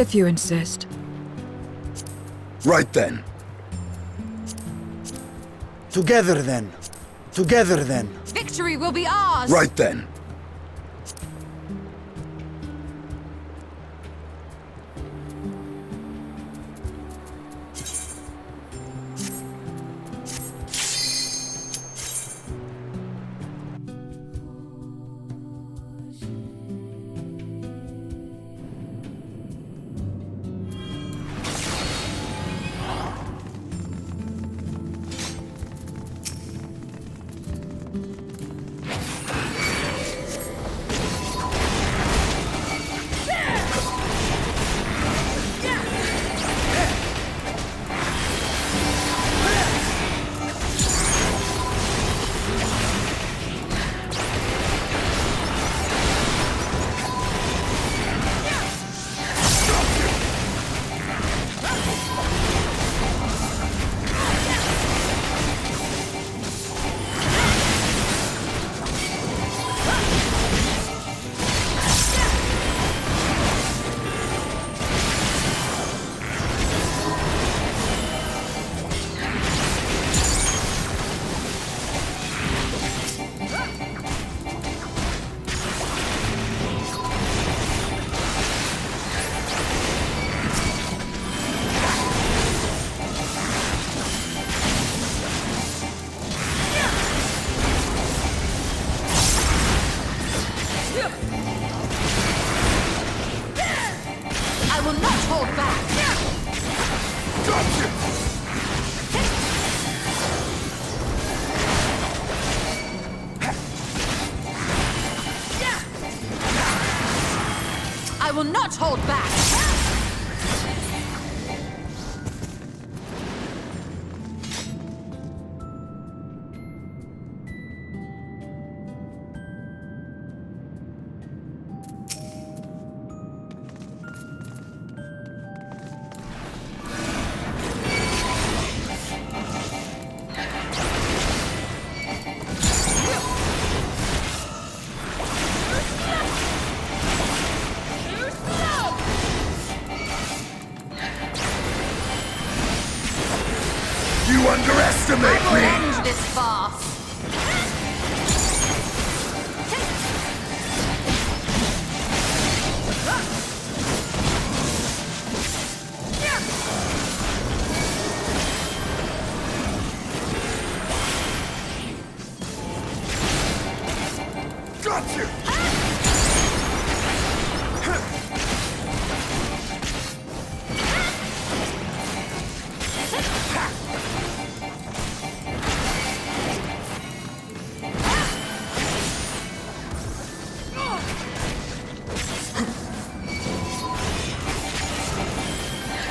If you insist. Right then. Together then. Together then. Victory will be ours! Right then. I will not hold back! I will not hold back! You underestimate I will me! end this farce! Got you!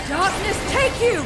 Darkness, take you!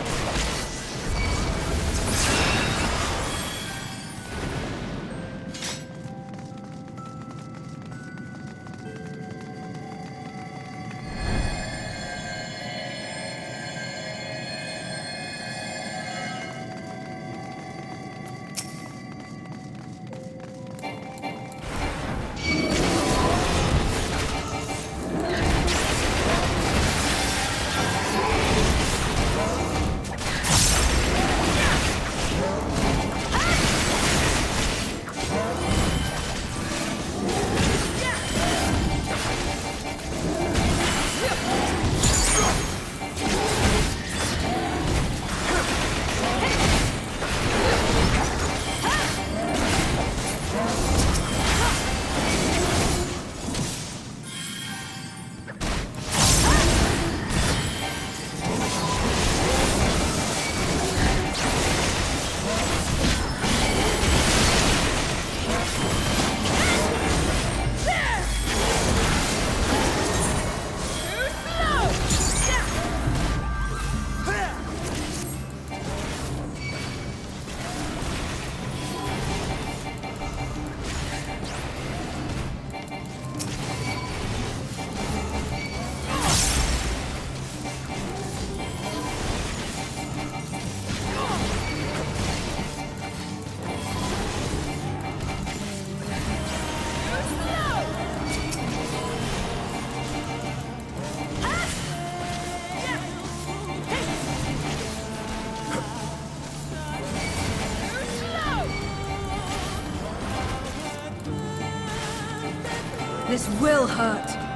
This will hurt.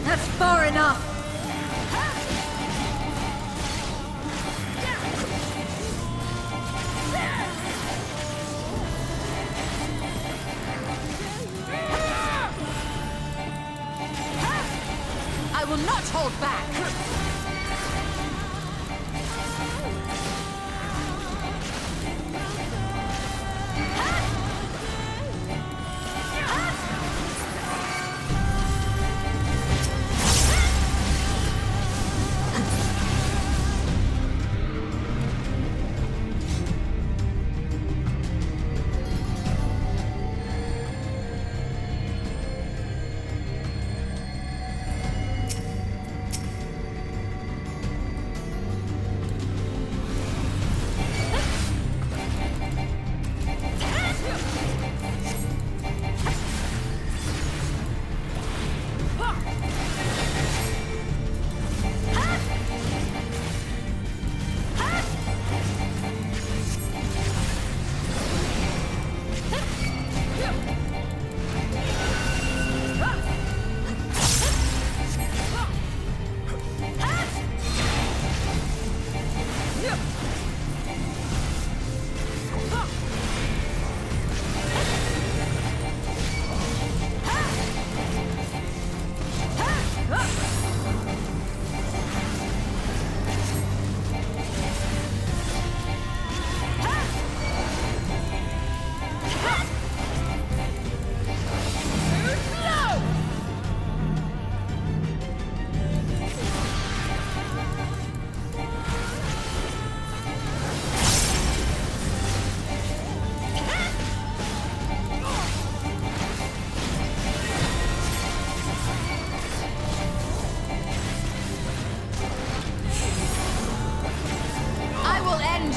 That's far enough! I will not hold back!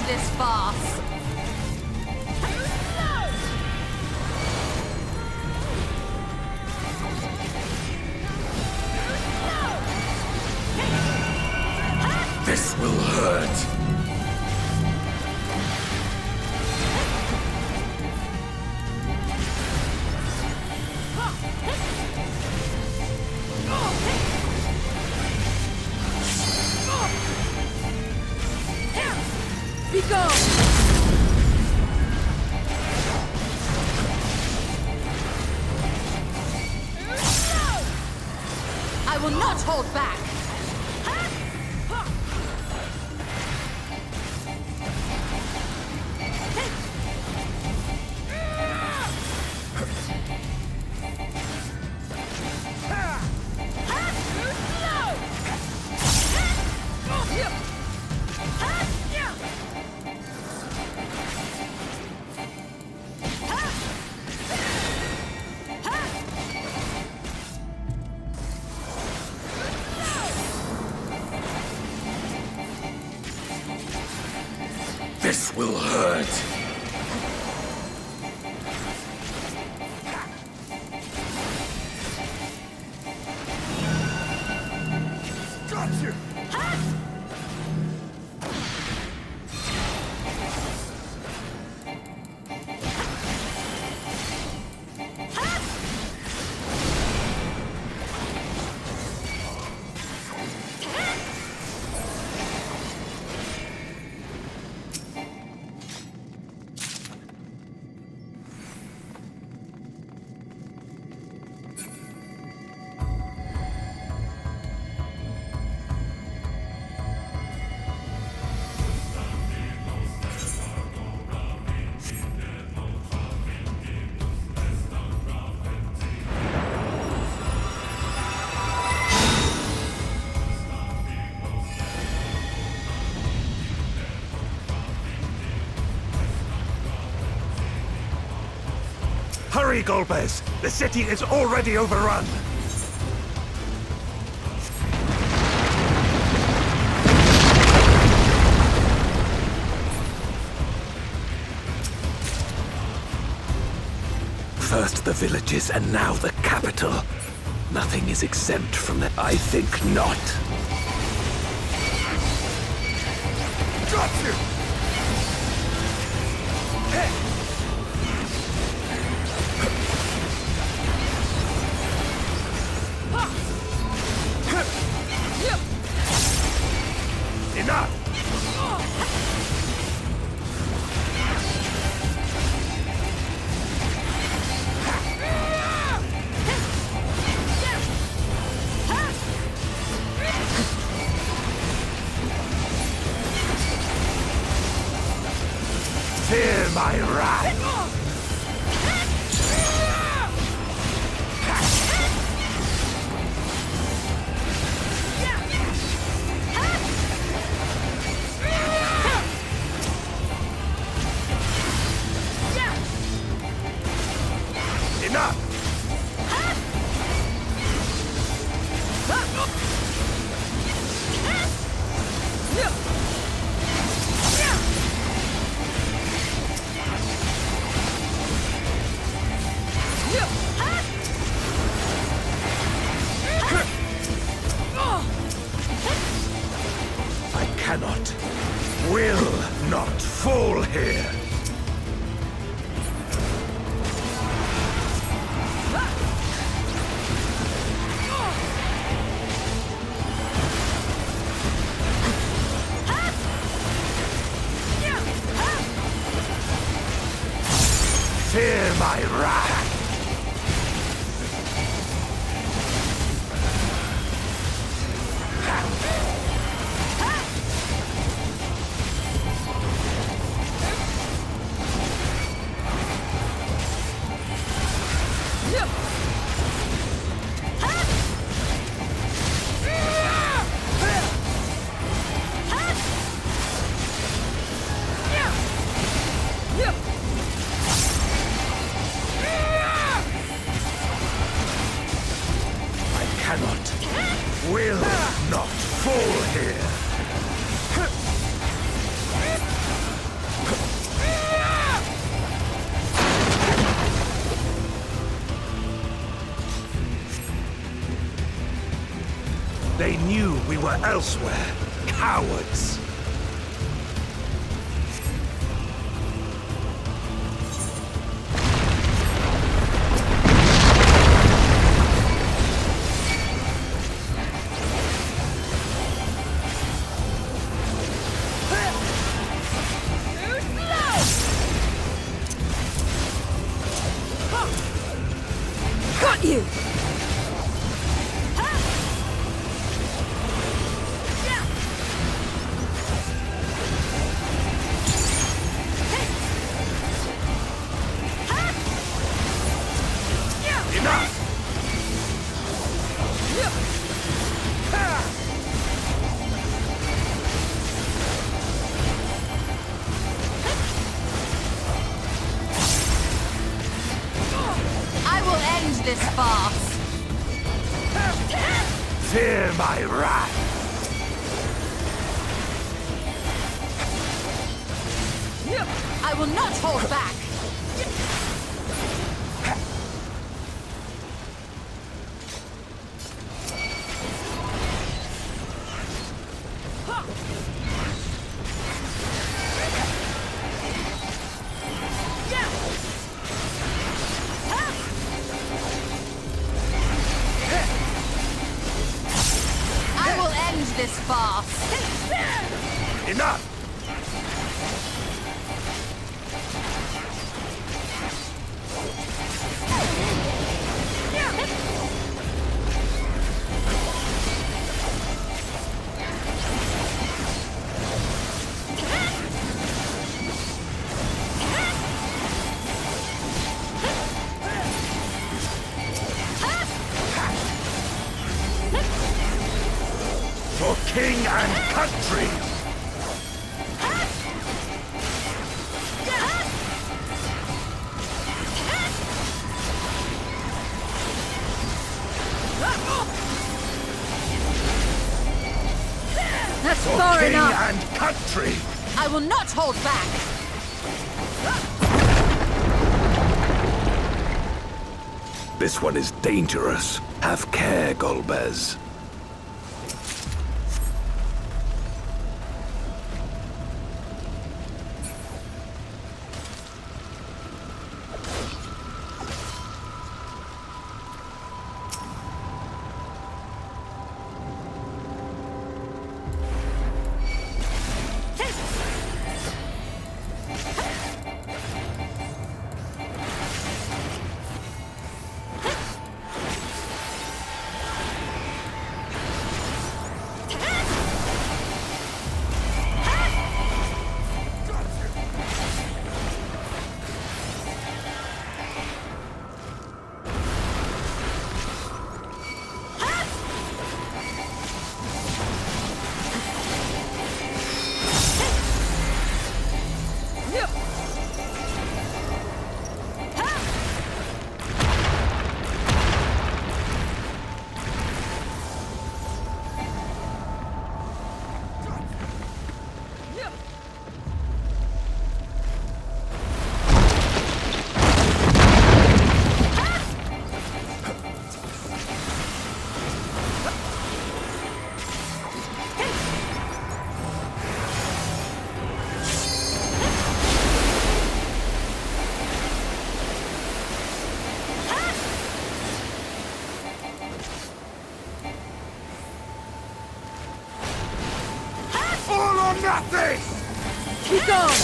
This farce. This will hurt. Be gone! I will not hold back! This will hurt. Got you! Hurry, Golbez! The city is already overrun! First the villages, and now the capital. Nothing is exempt from that. I think not. Got you! Enough! Fear my wrath! Enough! I cannot, will not fall here. Fear my wrath! Will not fall here. They knew we were elsewhere. Cowards. Got you! This farce. Fear my wrath. I will not hold back. This farce. Enough! For king and country! country! I will not hold back! This one is dangerous. Have care, Golbez. All or nothing! Keep going!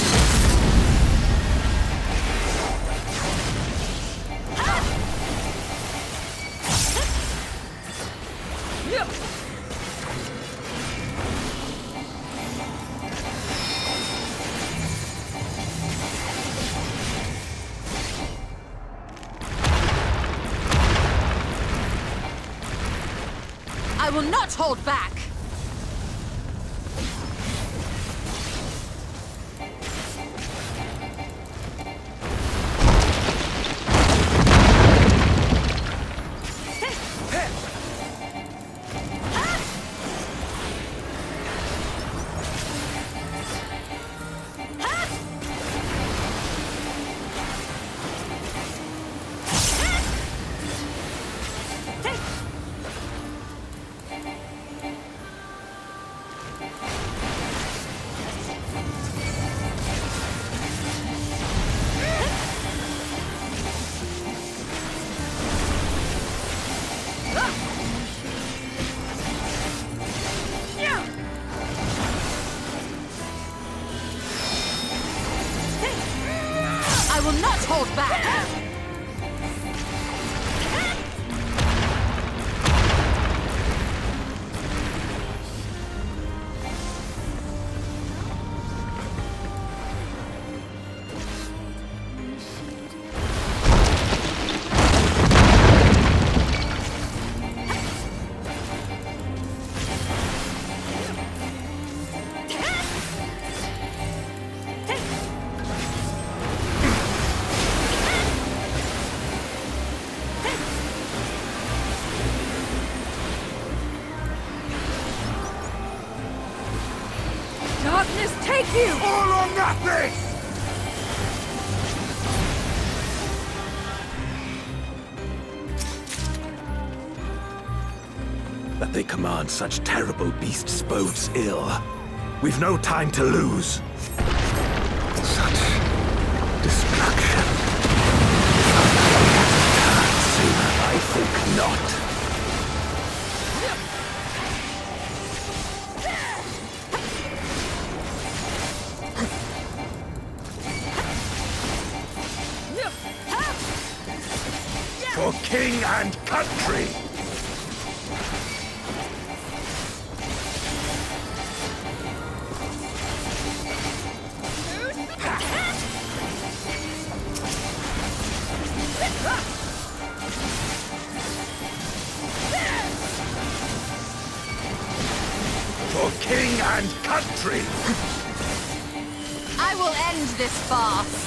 I will not hold back! I will not hold back! Darkness take you! All or nothing! That they command such terrible beasts bodes ill. We've no time to lose. Such destruction. Turn sooner, I think not. For king and country! For king and country! I will end this farce!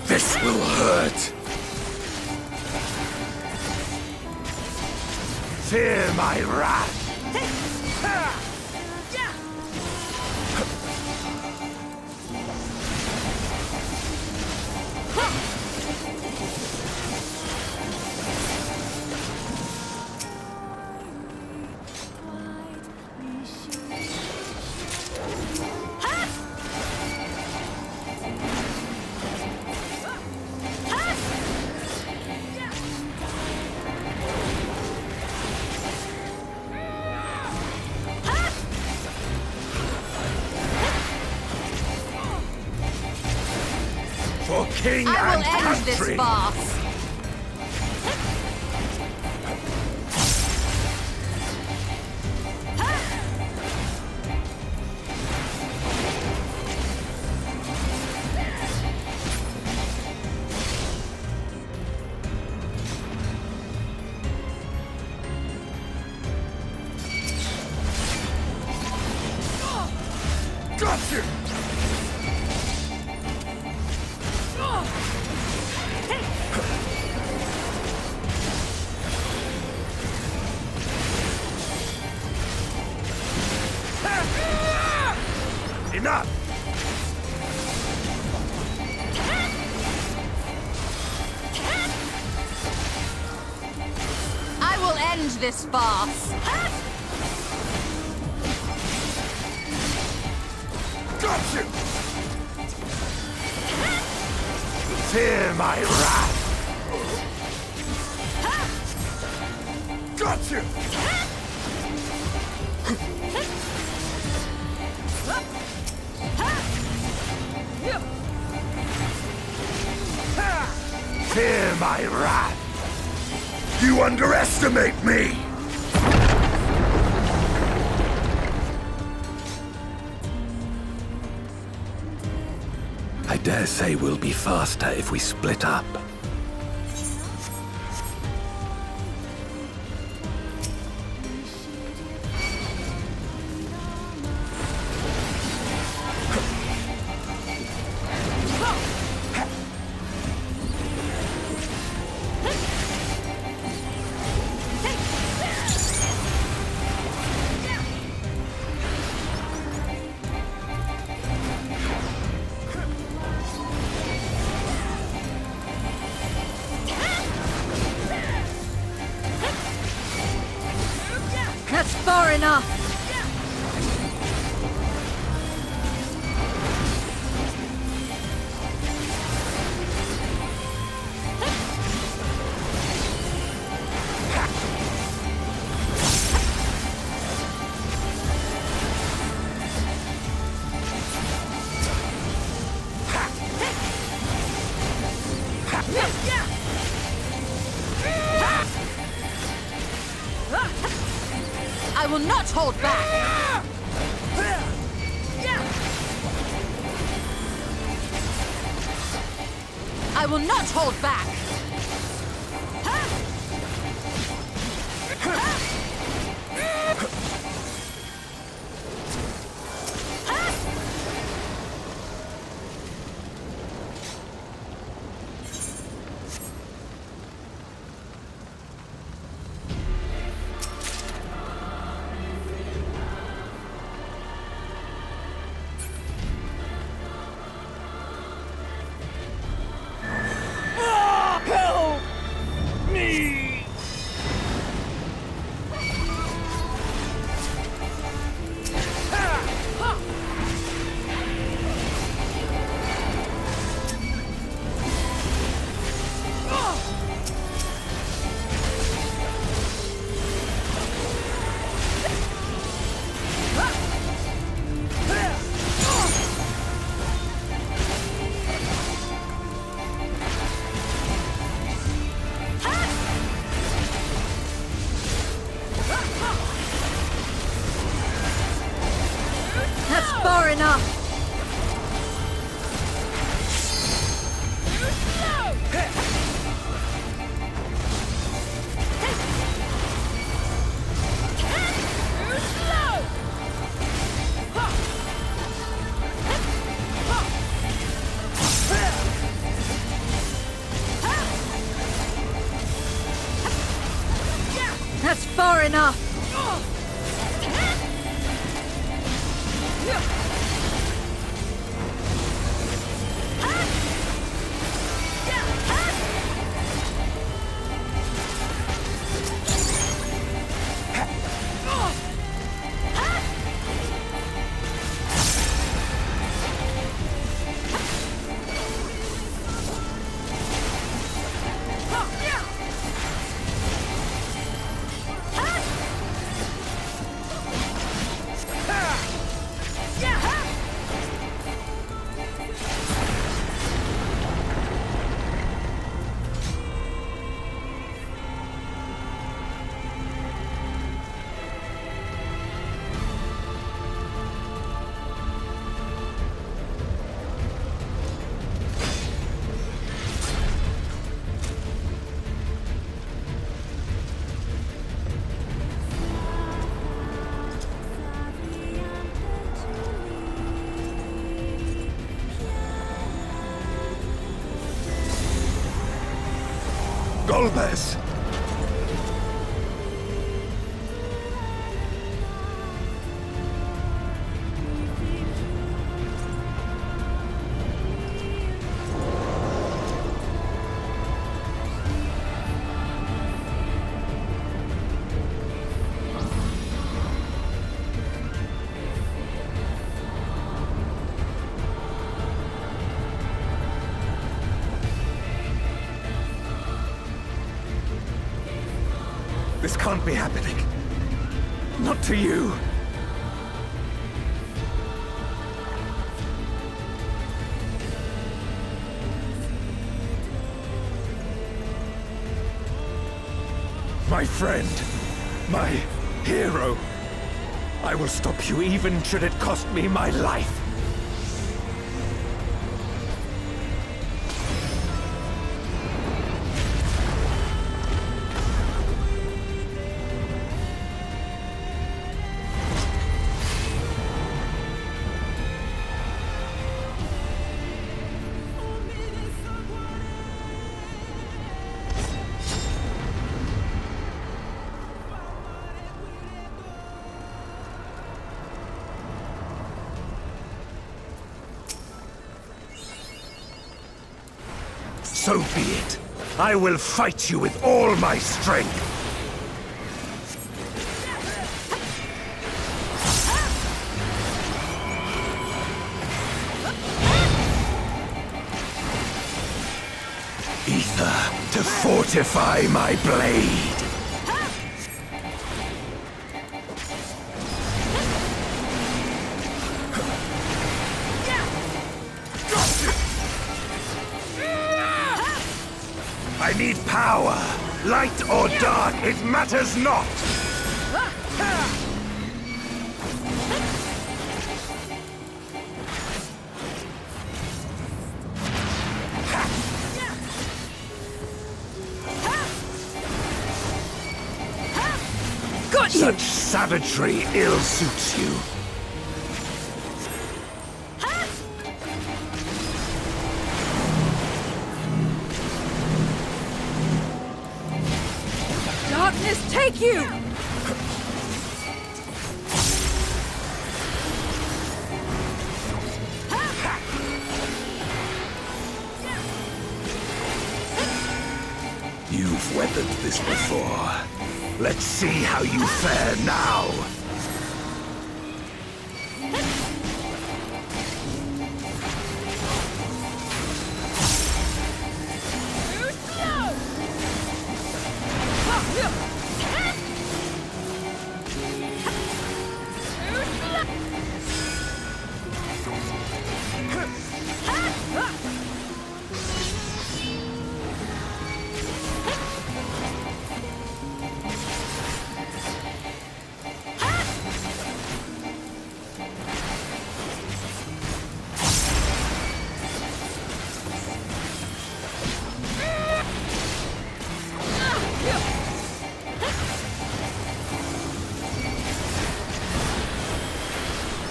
This will hurt. Fear my wrath! For king I and will end country! this farce. Got you! Enough! I will end this farce. Got you! Fear my wrath! Got you! Fear my wrath! You underestimate me! I dare say we'll be faster if we split up. That's far enough! I will not hold back. I will not hold back. Far enough! That's far enough! Golbez! This can't be happening. Not to you. My friend. My hero. I will stop you even should it cost me my life. So be it. I will fight you with all my strength. Ether to fortify my blade. I need power. Light or dark, it matters not. Got you! Such savagery ill suits you. Darkness, take you! You've weathered this before. Let's see how you fare now.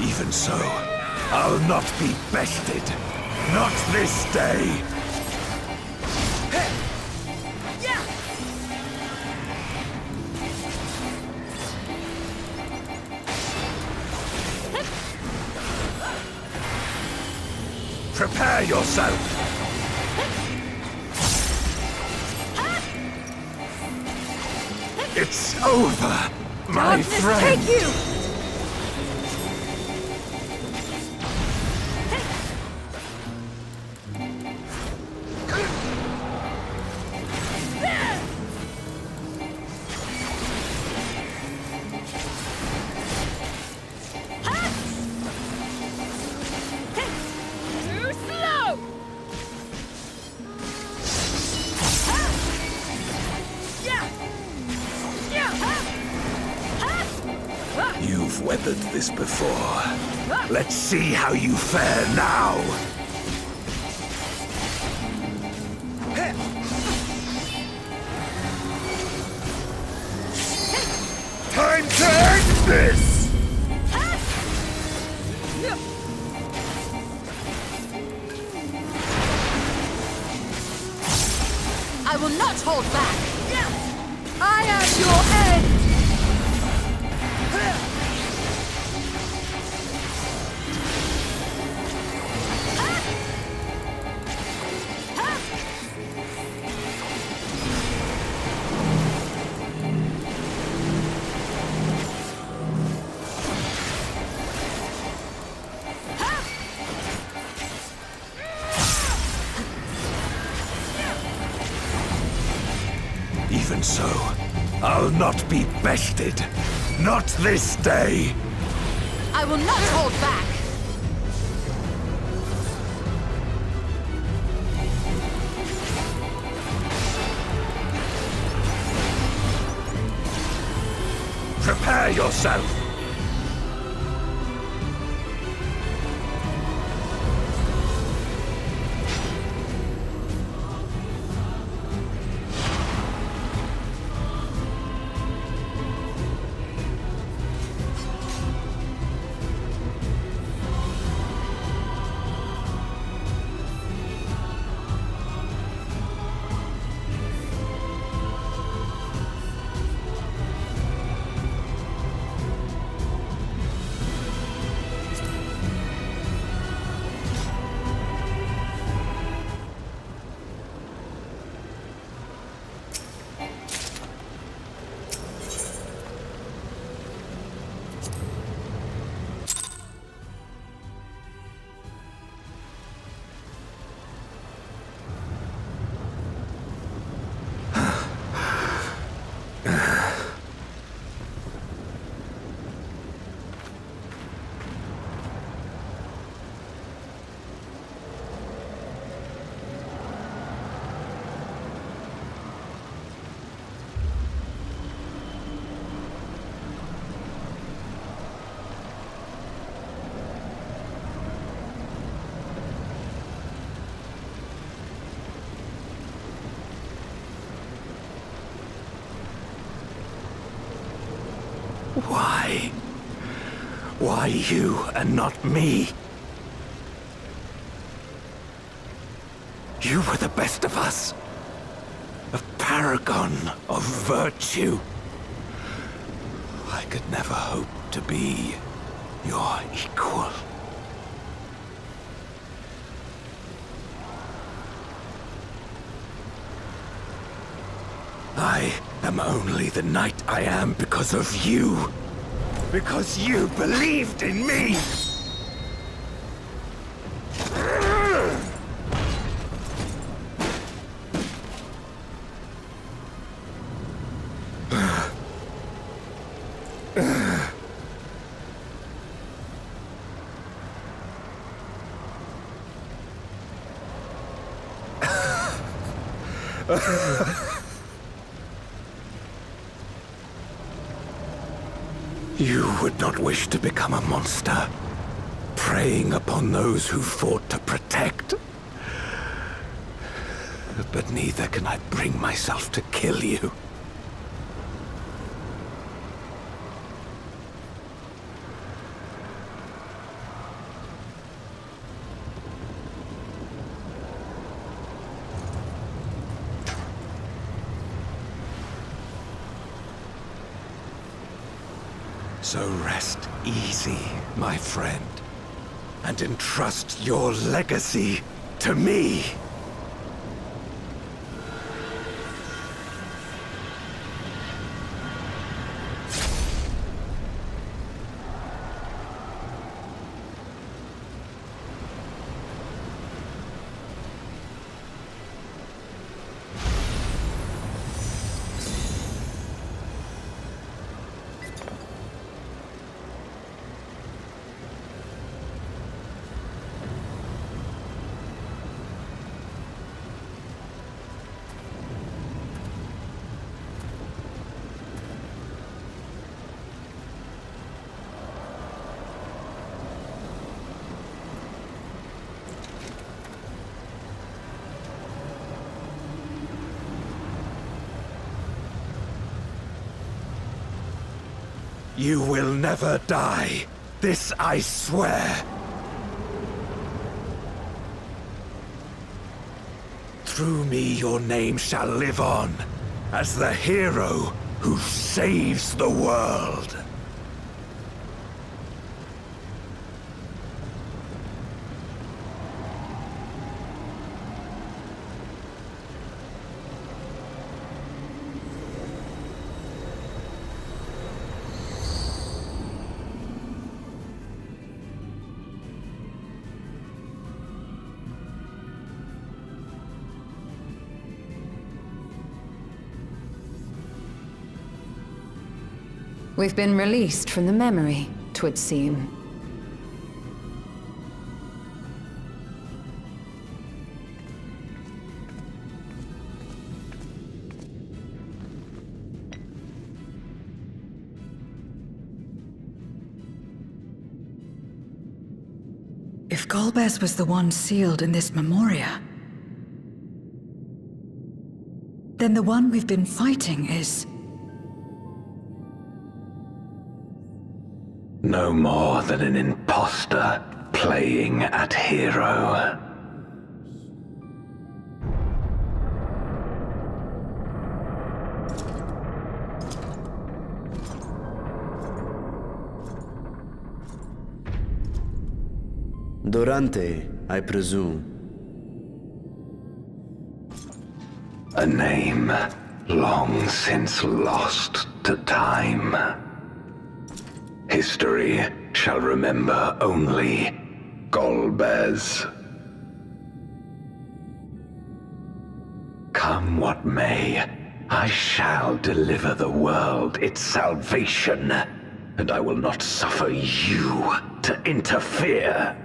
Even so, I'll not be bested. Not this day. Prepare yourself. It's over, my Darkness, friend. take you! You've weathered this before. Let's see how you fare now. Time to end this! I will not hold back! I am your end! Even so, I'll not be bested. Not this day. I will not hold back! Prepare yourself. Why? Why you and not me? You were the best of us. A paragon of virtue. I could never hope to be your equal. I am only the knight I am because of you. Because you believed in me! You would not wish to become a monster, preying upon those who fought to protect. But neither can I bring myself to kill you. So rest easy, my friend, and entrust your legacy to me. You will never die. This I swear. Through me your name shall live on, as the hero who saves the world. We've been released from the memory, 'twould seem. If Golbez was the one sealed in this memoria, then the one we've been fighting is... No more than an imposter playing at hero. Durante, I presume. A name long since lost to time. History shall remember only Golbez. Come what may, I shall deliver the world its salvation, and I will not suffer you to interfere.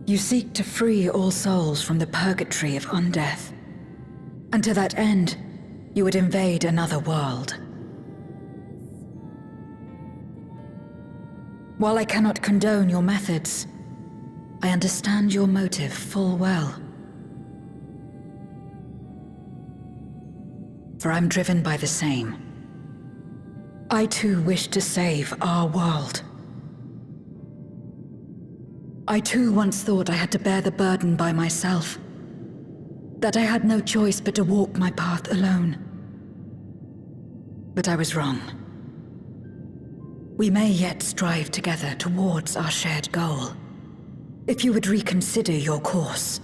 You seek to free all souls from the purgatory of undeath. And to that end, you would invade another world. While I cannot condone your methods, I understand your motive full well. For I'm driven by the same. I too wish to save our world. I too once thought I had to bear the burden by myself. That I had no choice but to walk my path alone. But I was wrong. We may yet strive together towards our shared goal. If you would reconsider your course.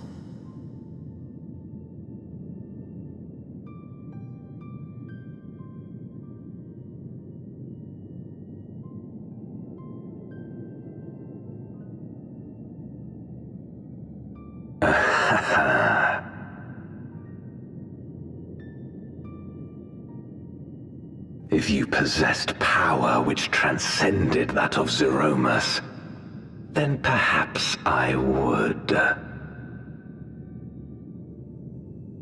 If you possessed power which transcended that of Zeromus, then perhaps I would.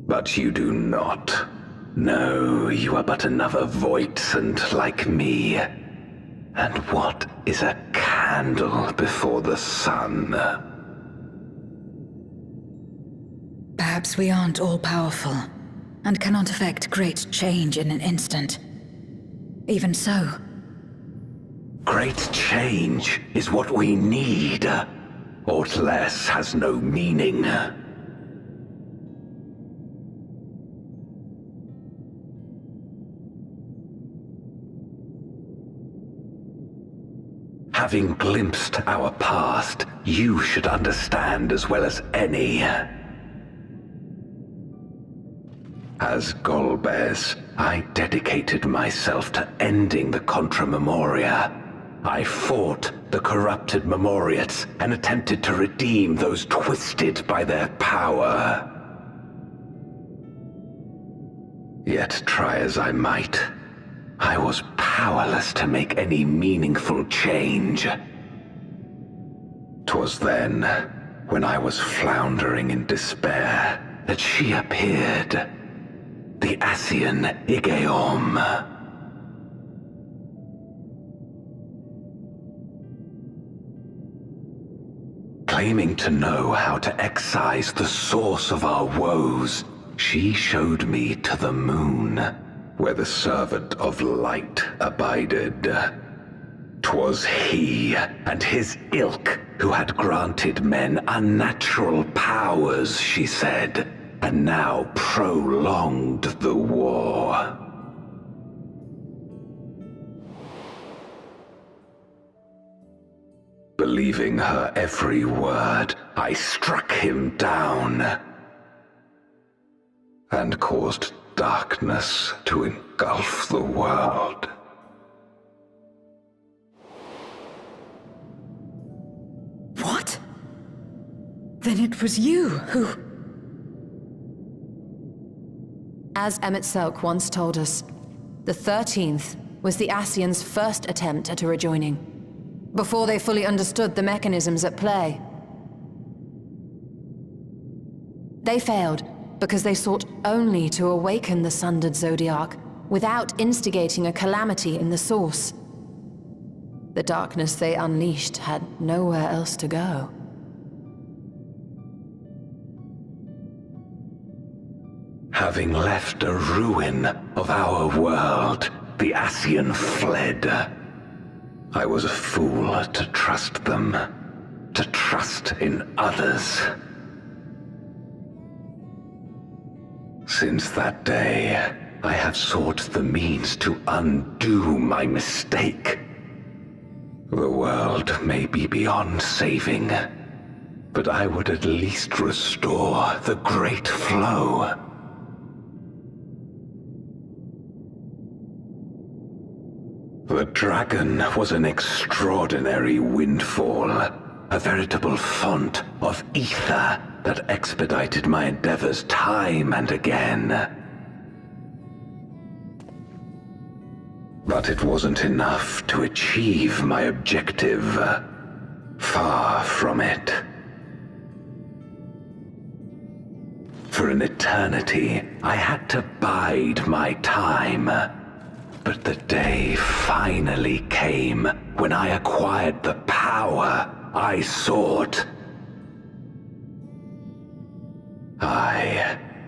But you do not. No, you are but another Voidsent like me. And what is a candle before the sun? Perhaps we aren't all-powerful, and cannot effect great change in an instant. Even so. Great change is what we need. Aught less has no meaning. Having glimpsed our past, you should understand as well as any. As Golbez, I dedicated myself to ending the Contra Memoria. I fought the corrupted Memoriates and attempted to redeem those twisted by their power. Yet try as I might, I was powerless to make any meaningful change. 'Twas then, when I was floundering in despair, that she appeared. The Ascian Igeom. Claiming to know how to excise the source of our woes, She showed me to the moon, where the servant of light abided. 'Twas he and his ilk who had granted men unnatural powers, she said, and now prolonged the war. Believing her every word, I struck him down and caused darkness to engulf the world. What? Then it was you who... As Emmett Selk once told us, the 13th was the Ascians' first attempt at a rejoining, before they fully understood the mechanisms at play. They failed because they sought only to awaken the sundered Zodiac without instigating a calamity in the source. The darkness they unleashed had nowhere else to go. Having left a ruin of our world, the Ascian fled. I was a fool to trust them, to trust in others. Since that day, I have sought the means to undo my mistake. The world may be beyond saving, but I would at least restore the Great Flow. The dragon was an extraordinary windfall, a veritable font of ether that expedited my endeavors time and again. But it wasn't enough to achieve my objective. Far from it. For an eternity, I had to bide my time. But the day finally came when I acquired the power I sought.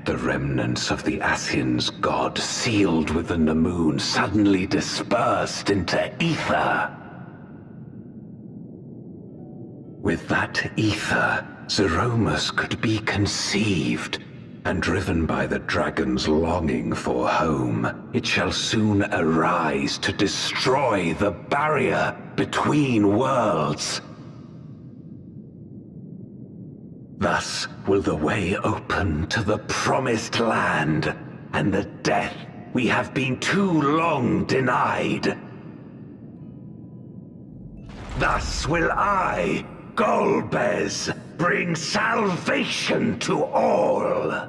The remnants of the Ascians' god sealed within the moon suddenly dispersed into ether. With that ether, Zeromus could be conceived, and driven by the dragon's longing for home, it shall soon arise to destroy the barrier between worlds. Thus will the way open to the promised land, and the death we have been too long denied. Thus will I, Golbez, bring salvation to all.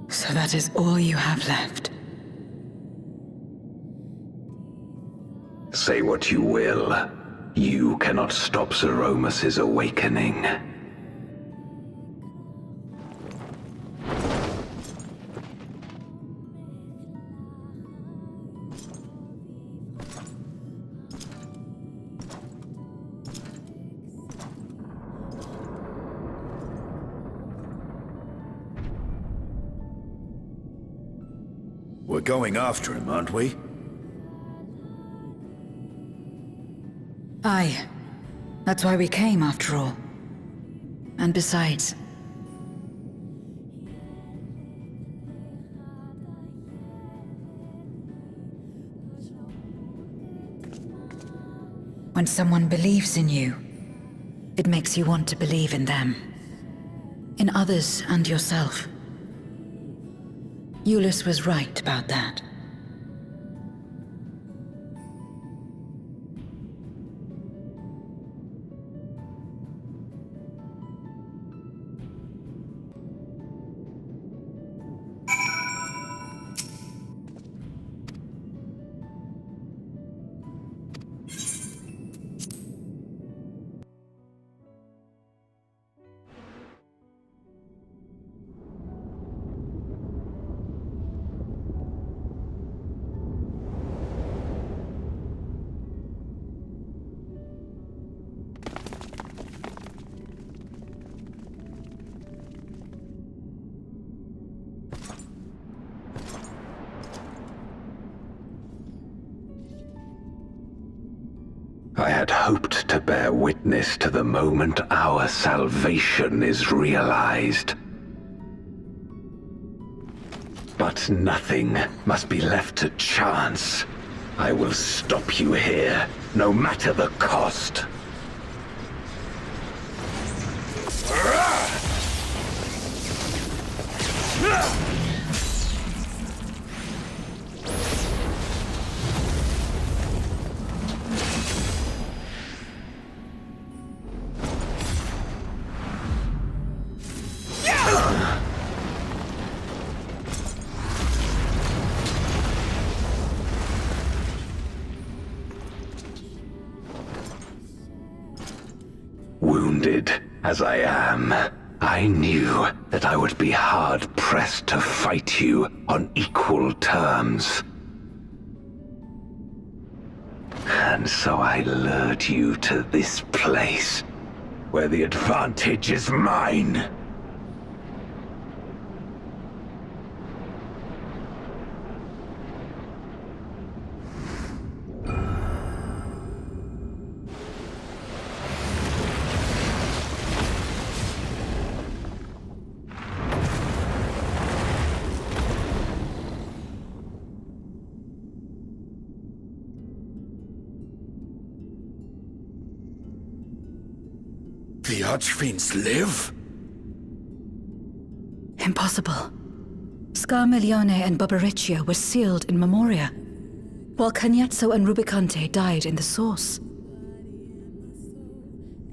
So that is all you have left. Say what you will. You cannot stop Zeromus' awakening. We're going after him, aren't we? Aye. That's why we came, after all. And besides... when someone believes in you, it makes you want to believe in them. In others and yourself. Euless was right about that. I had hoped to bear witness to the moment our salvation is realized. But nothing must be left to chance. I will stop you here, no matter the cost. Wounded as I am, I knew that I would be hard-pressed to fight you on equal terms. And so I lured you to this place, where the advantage is mine. The Archfiends live? Impossible. Scarmiglione and Barbariccia were sealed in Memoria, while Cagnezzo and Rubicante died in the Source.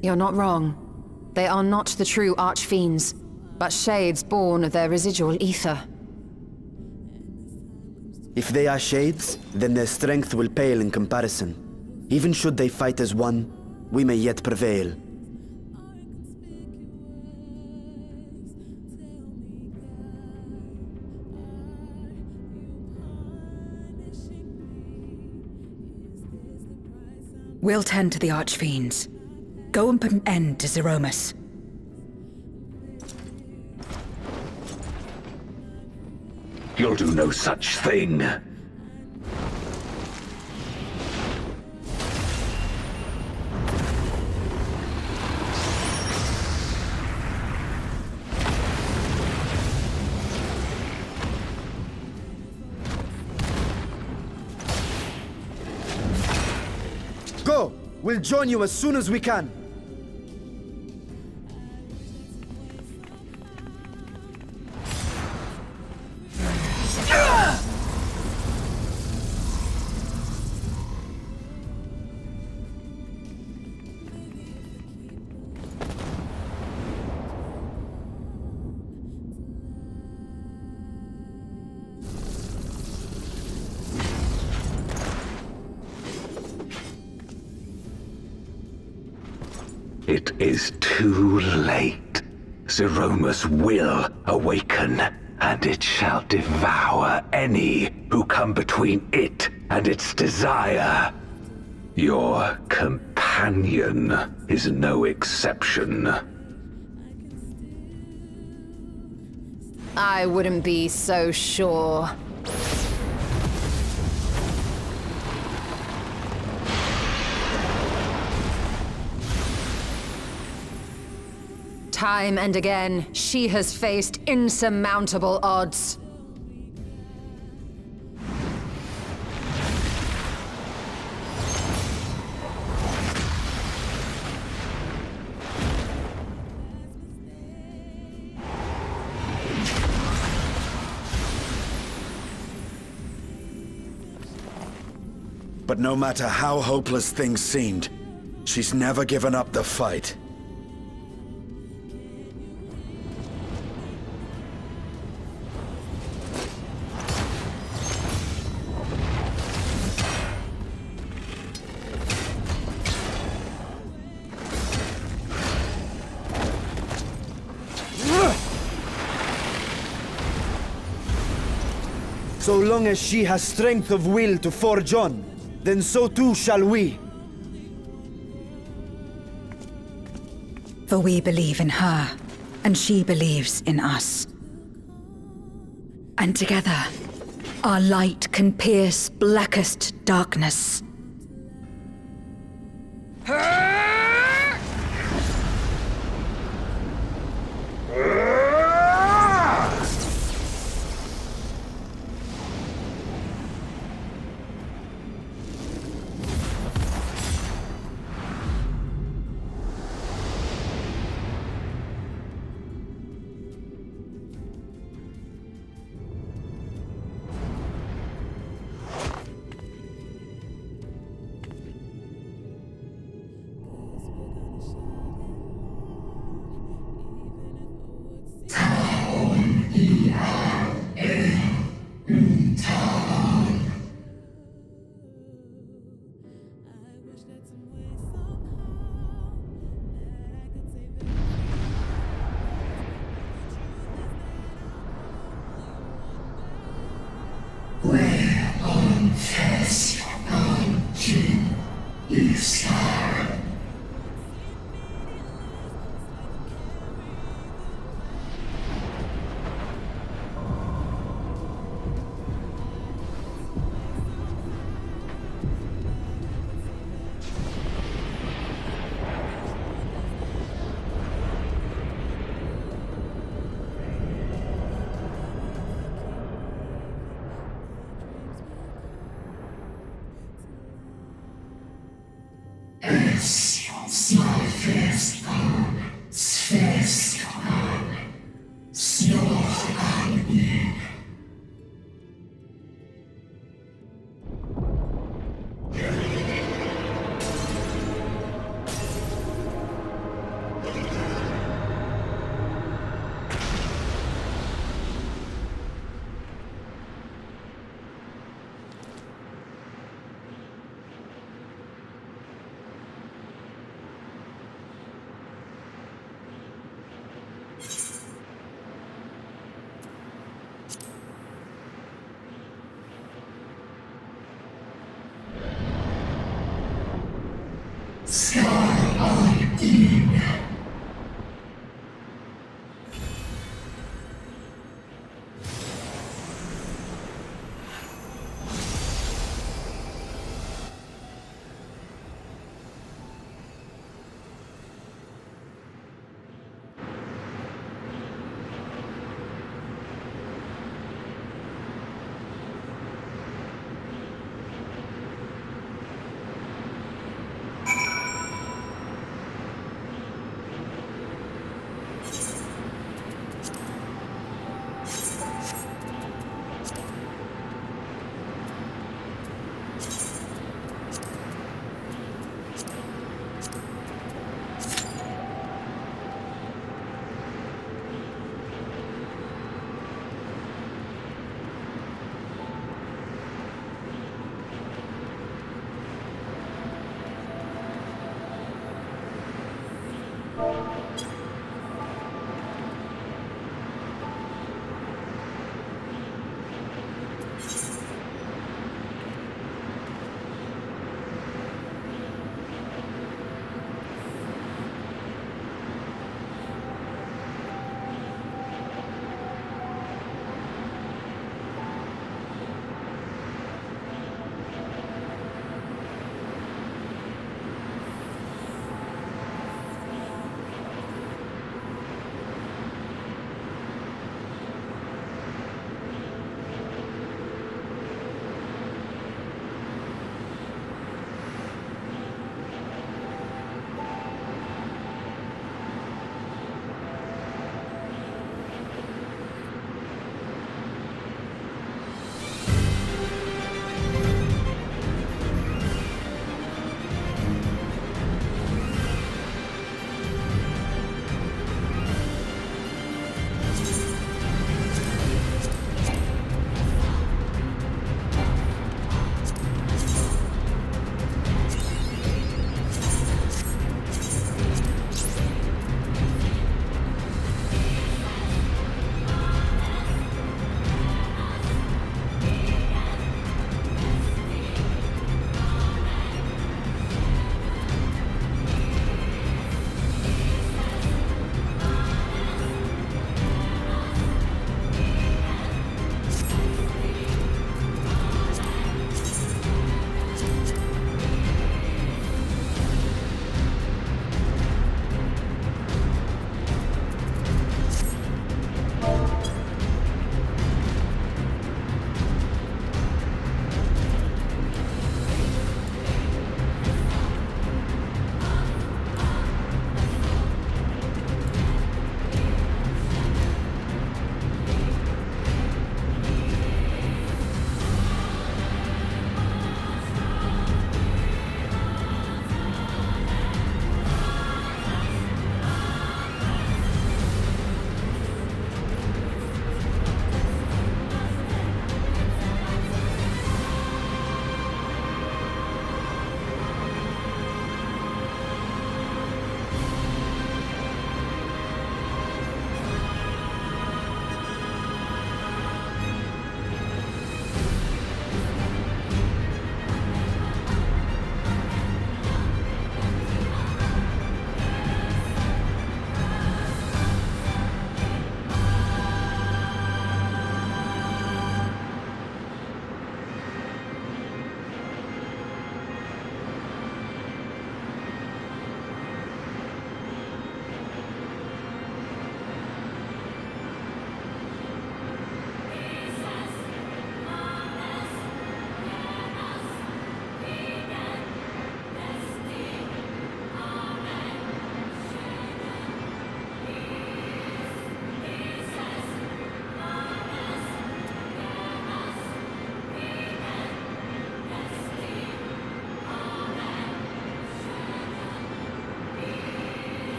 You're not wrong. They are not the true Archfiends, but shades born of their residual ether. If they are shades, then their strength will pale in comparison. Even should they fight as one, we may yet prevail. We'll tend to the Archfiends. Go and put an end to Zeromus. You'll do no such thing. Go! We'll join you as soon as we can. It is too late. Zeromus will awaken, and it shall devour any who come between it and its desire. Your companion is no exception. I wouldn't be so sure. Time and again, she has faced insurmountable odds. But no matter how hopeless things seemed, she's never given up the fight. So long as she has strength of will to forge on, then so too shall we. For we believe in her, and she believes in us. And together, our light can pierce blackest darkness.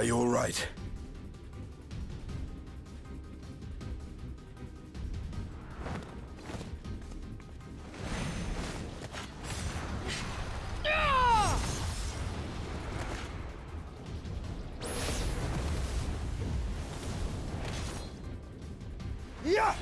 Are you all right? Yeah!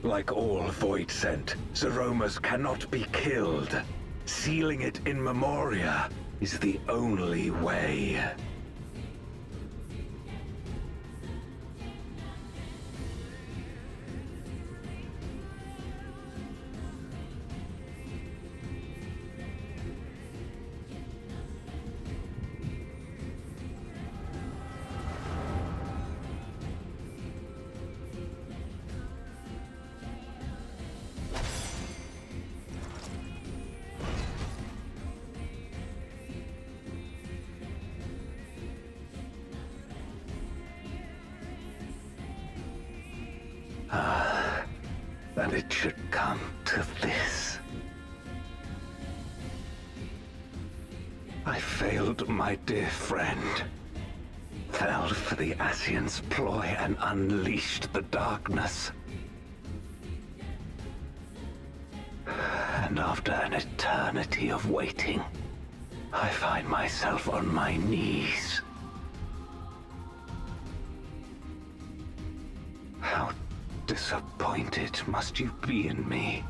Like all Void Sent, Zeromas cannot be killed. Sealing it in Memoria is the only way. That it should come to this. I failed my dear friend. Fell for the Ascian's ploy and unleashed the darkness. And after an eternity of waiting, I find myself on my knees. How disappointed must you be in me,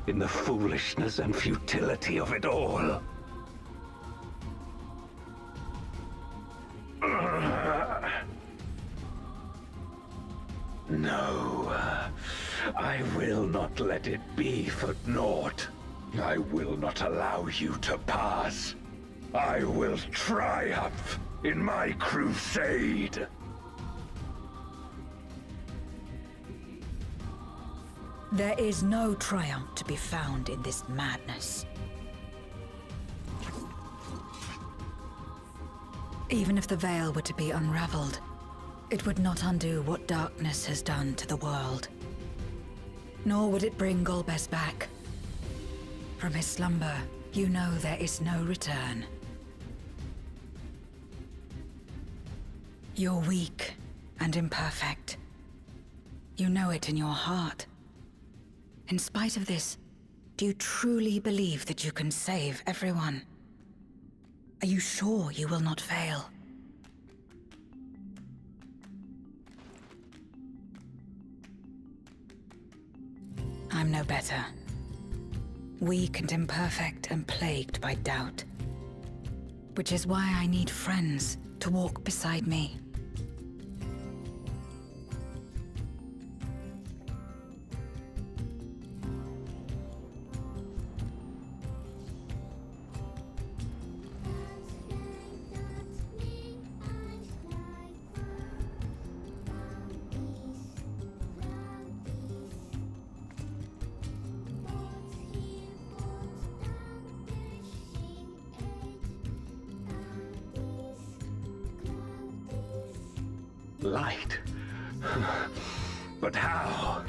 in the foolishness and futility of it all? No, I will not let it be for naught. I will not allow you to pass. I will triumph in my crusade. There is no triumph to be found in this madness. Even if the veil were to be unraveled, it would not undo what darkness has done to the world. Nor would it bring Golbez back. From his slumber, you know there is no return. You're weak and imperfect. You know it in your heart. In spite of this, do you truly believe that you can save everyone? Are you sure you will not fail? I'm no better. Weak and imperfect and plagued by doubt. Which is why I need friends to walk beside me. Light? But how?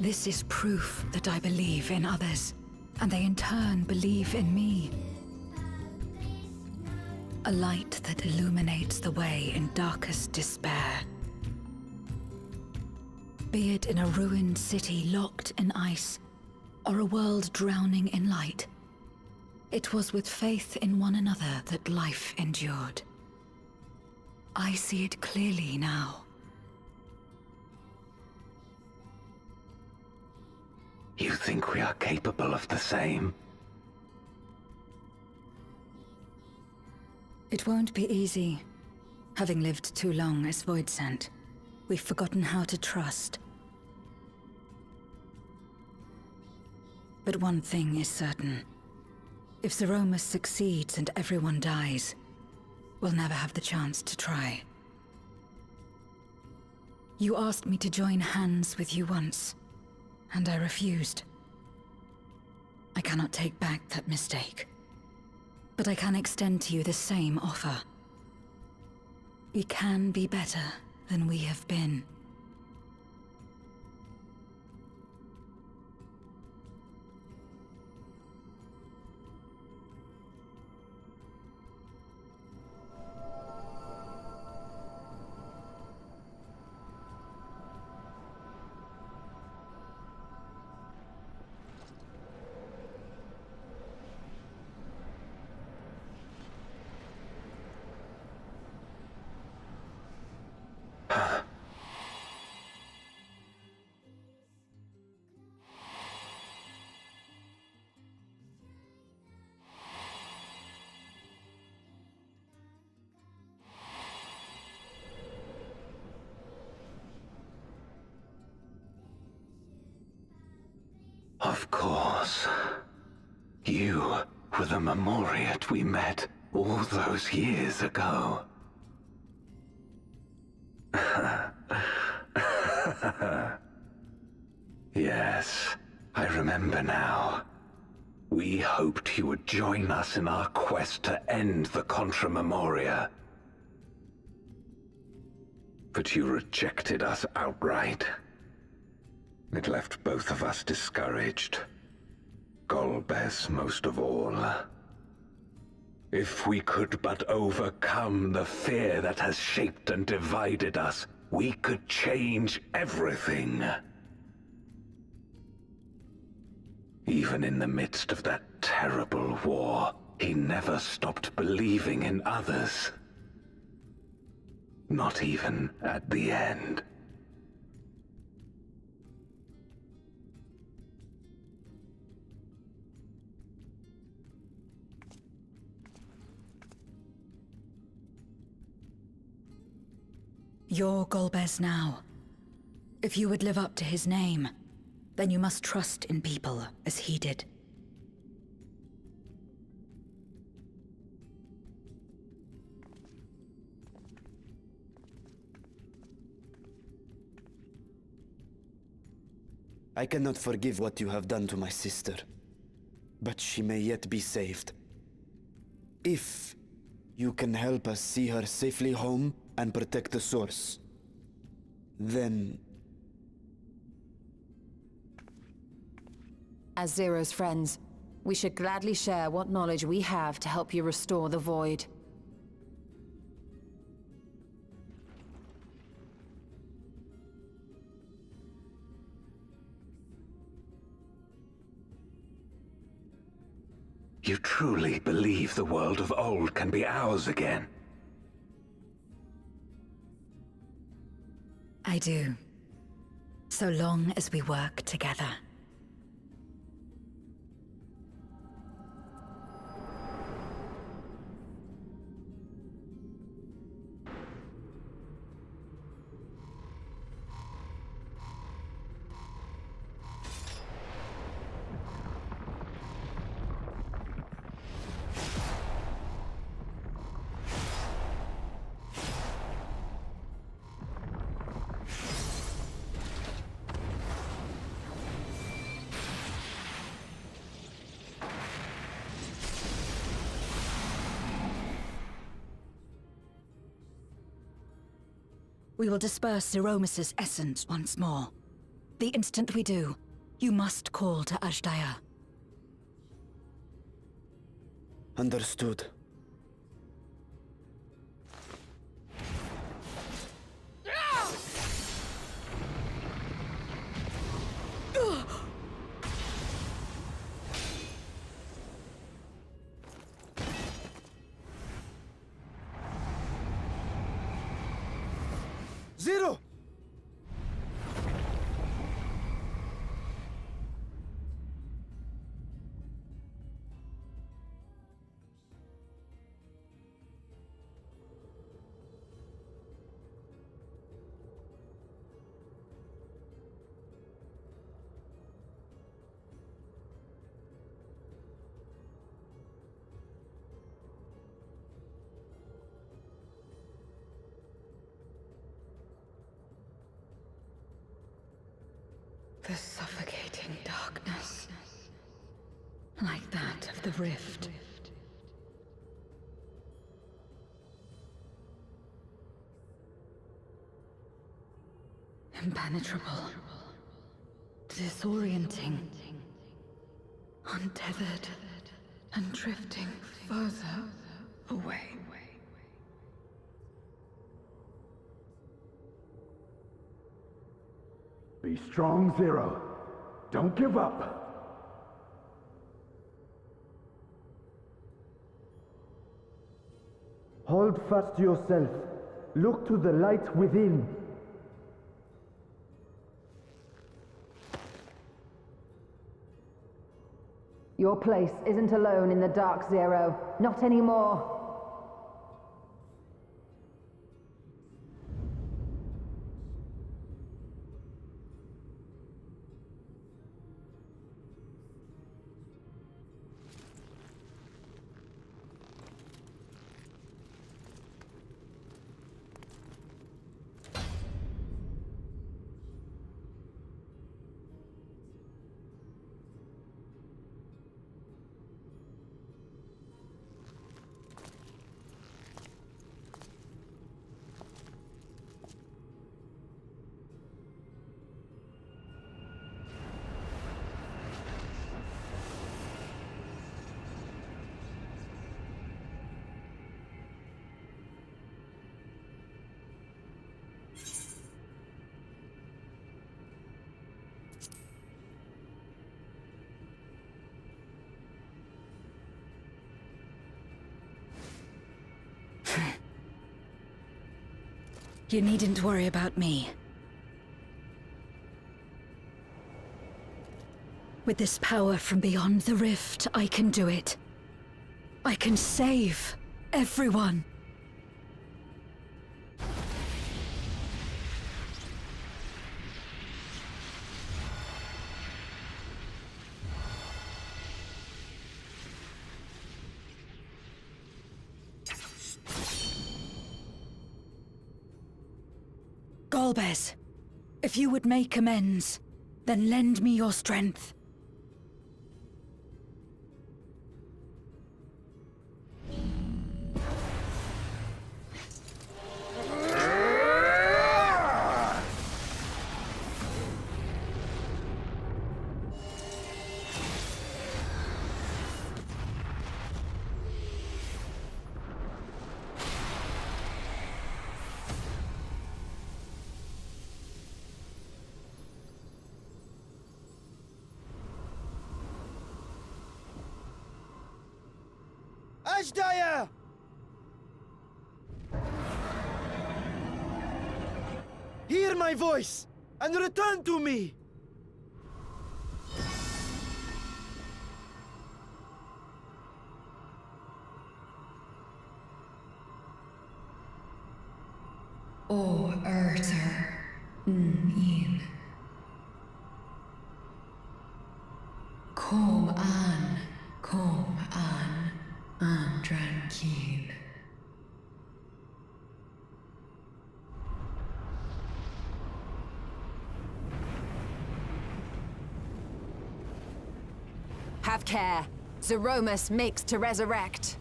This is proof that I believe in others, and they in turn believe in me. A light that illuminates the way in darkest despair. Be it in a ruined city locked in ice, or a world drowning in light, it was with faith in one another that life endured. I see it clearly now. You think we are capable of the same? It won't be easy. Having lived too long as Void Sent, we've forgotten how to trust. But one thing is certain. If Zeromas succeeds and everyone dies, will never have the chance to try. You asked me to join hands with you once, and I refused. I cannot take back that mistake, but I can extend to you the same offer. We can be better than we have been. Of course. You were the Memoriat we met all those years ago. Yes, I remember now. We hoped you would join us in our quest to end the Contra Memoria. But you rejected us outright. It left both of us discouraged. Golbez most of all. If we could but overcome the fear that has shaped and divided us, we could change everything. Even in the midst of that terrible war, he never stopped believing in others. Not even at the end. You're Golbez now. If you would live up to his name, then you must trust in people as he did. I cannot forgive what you have done to my sister, but she may yet be saved. If you can help us see her safely home and protect the source, then... As Zero's friends, we should gladly share what knowledge we have to help you restore the Void. You truly believe the world of old can be ours again? I do. So long as we work together. We will disperse Zeromus's essence once more. The instant we do, you must call to Ajdaya. Understood. Zero! The suffocating darkness. Like that of the rift. Impenetrable. Disorienting. Untethered. And drifting further away. Be strong, Zero. Don't give up. Hold fast to yourself. Look to the light within. Your place isn't alone in the dark, Zero. Not anymore. You needn't worry about me. With this power from beyond the rift, I can do it. I can save everyone. Golbez, if you would make amends, then lend me your strength. Ashdaya! Hear my voice and return to me! O Urter, in. Kom an tranquil. Have care. Zeromus makes to resurrect.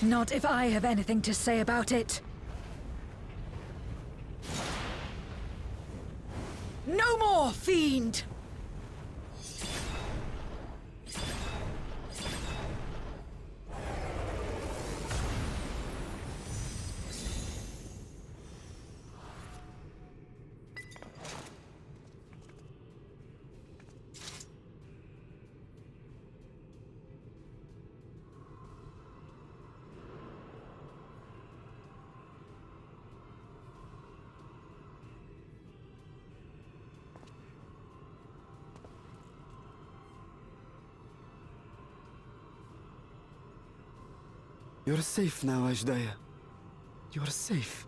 Not if I have anything to say about it. No more, fiend! You're safe now, Ashdaya. You're safe.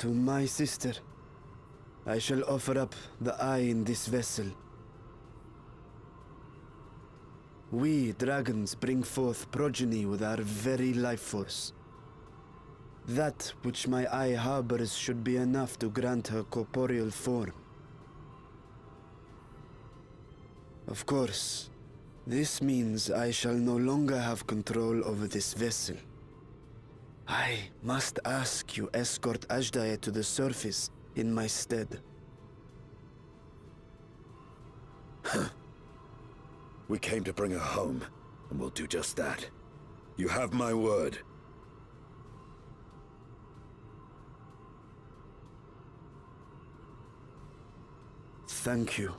To my sister, I shall offer up the eye in this vessel. We dragons bring forth progeny with our very life force. That which my eye harbors should be enough to grant her corporeal form. Of course, this means I shall no longer have control over this vessel. I must ask you escort Ajdaya to the surface in my stead. We came to bring her home, and we'll do just that. You have my word. Thank you.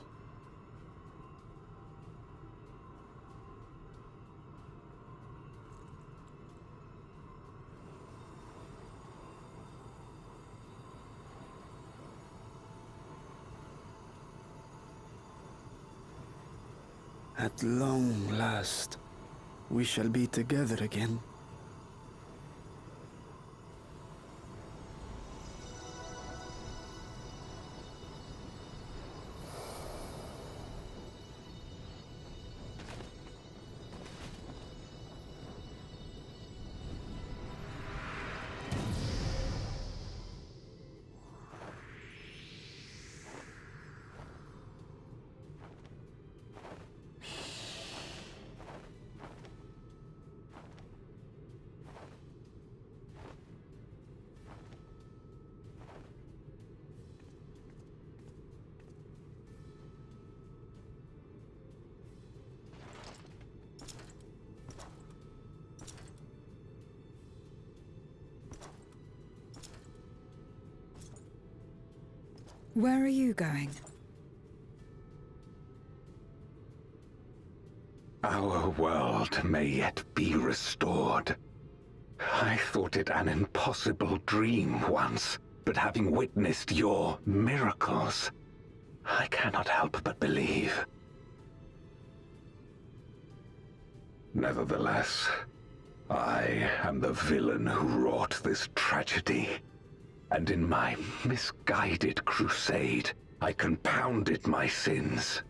At long last, we shall be together again. Where are you going? Our world may yet be restored. I thought it an impossible dream once, but having witnessed your miracles, I cannot help but believe. Nevertheless, I am the villain who wrought this tragedy. And in my misguided crusade, I compounded my sins.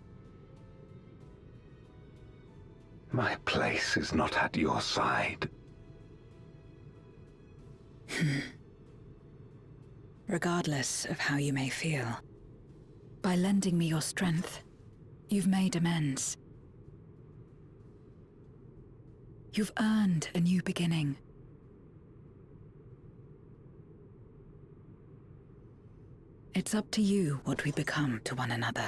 My place is not at your side. Regardless of how you may feel, by lending me your strength, you've made amends. You've earned a new beginning. It's up to you what we become to one another.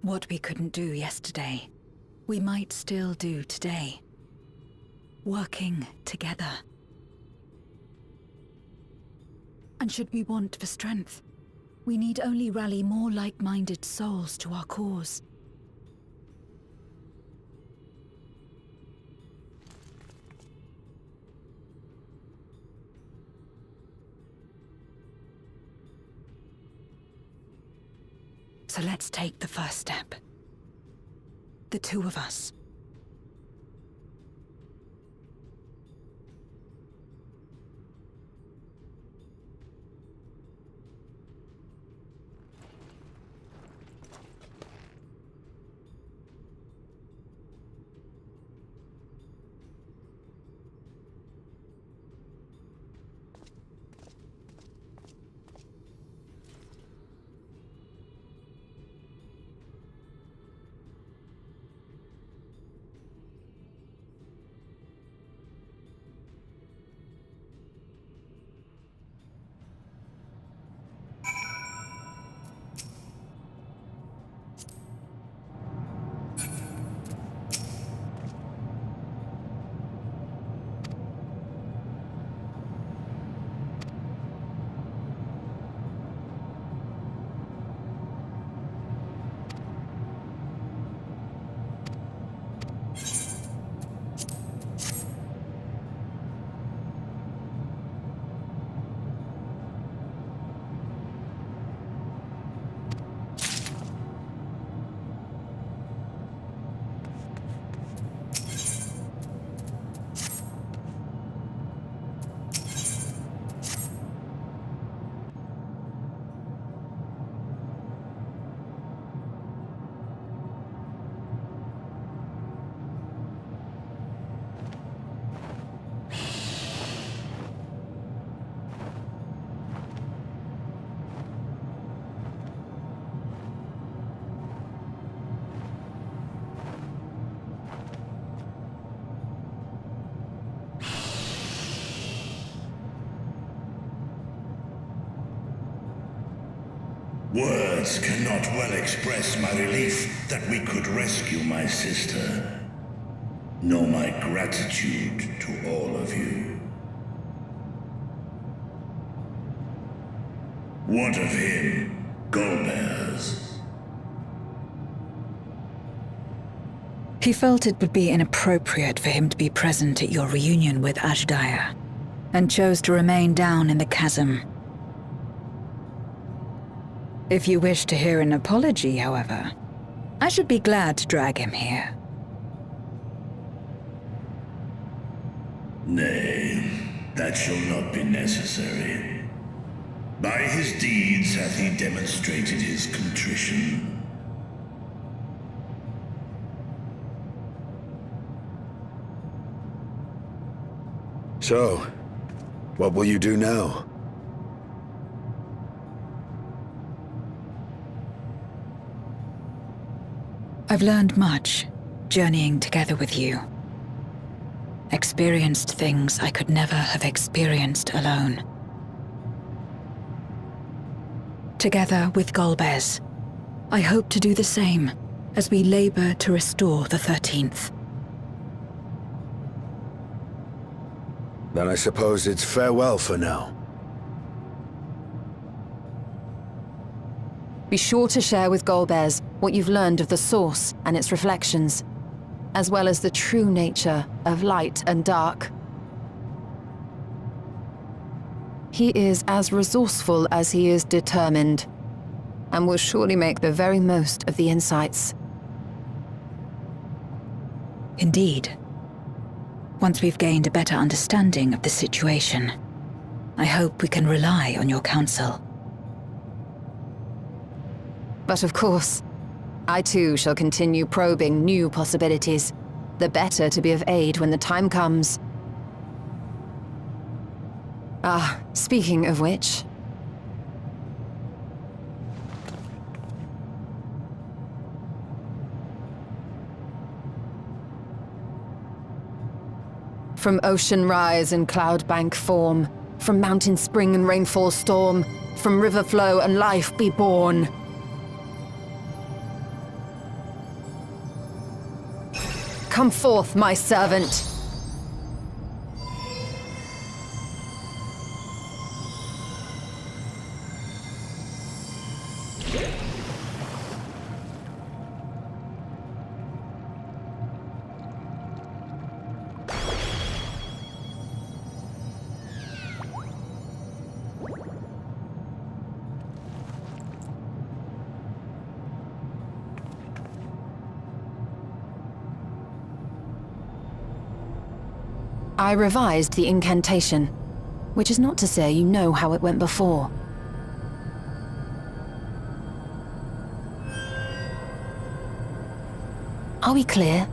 What we couldn't do yesterday, we might still do today. Working together. And should we want for strength, we need only rally more like-minded souls to our cause. So let's take the first step. The two of us. Words cannot well express my relief that we could rescue my sister, nor my gratitude to all of you. What of him, Golbez? He felt it would be inappropriate for him to be present at your reunion with Ashdaya, and chose to remain down in the chasm. If you wish to hear an apology, however, I should be glad to drag him here. Nay, that shall not be necessary. By his deeds hath he demonstrated his contrition. So, what will you do now? I've learned much, journeying together with you. Experienced things I could never have experienced alone. Together with Golbez, I hope to do the same as we labor to restore the 13th. Then I suppose it's farewell for now. Be sure to share with Golbez what you've learned of the Source and its reflections, as well as the true nature of light and dark. He is as resourceful as he is determined, and will surely make the very most of the insights. Indeed. Once we've gained a better understanding of the situation, I hope we can rely on your counsel. But of course, I too shall continue probing new possibilities, the better to be of aid when the time comes. Ah, speaking of which... From ocean rise and cloud bank form, from mountain spring and rainfall storm, from river flow and life be born. Come forth, my servant. I revised the incantation, which is not to say you know how it went before. Are we clear?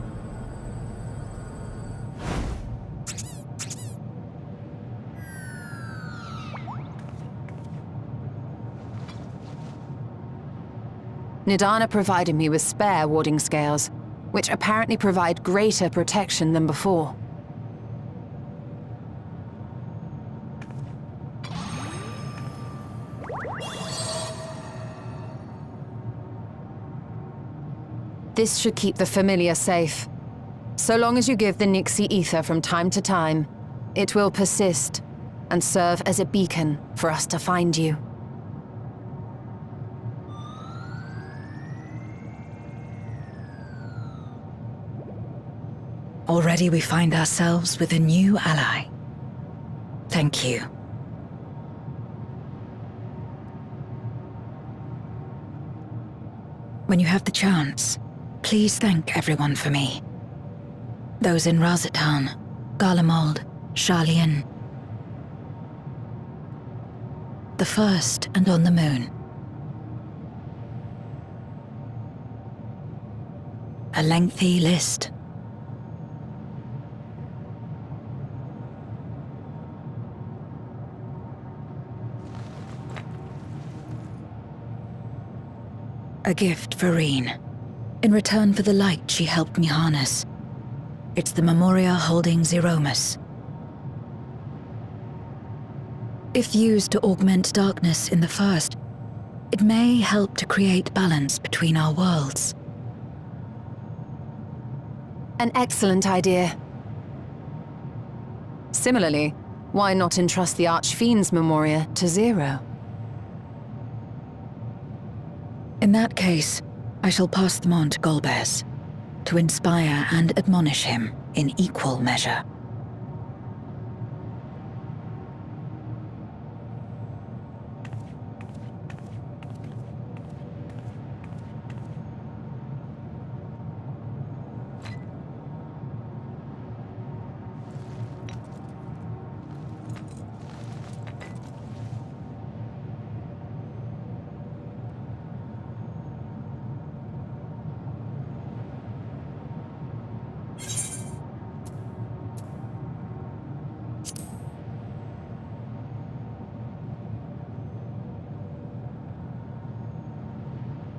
Nidana provided me with spare warding scales, which apparently provide greater protection than before. This should keep the familiar safe. So long as you give the Nixie ether from time to time, it will persist and serve as a beacon for us to find you. Already we find ourselves with a new ally. Thank you. When you have the chance, please thank everyone for me. Those in Razatan, Garlemald, Sharlayan. The first and on the moon. A lengthy list. A gift for Reen, in return for the light she helped me harness. It's the Memoria holding Zeromus. If used to augment darkness in the first, It may help to create balance between our worlds. An excellent idea. Similarly, why not entrust the Archfiend's Memoria to Zero? In that case, I shall pass them on to Golbez, to inspire and admonish him in equal measure.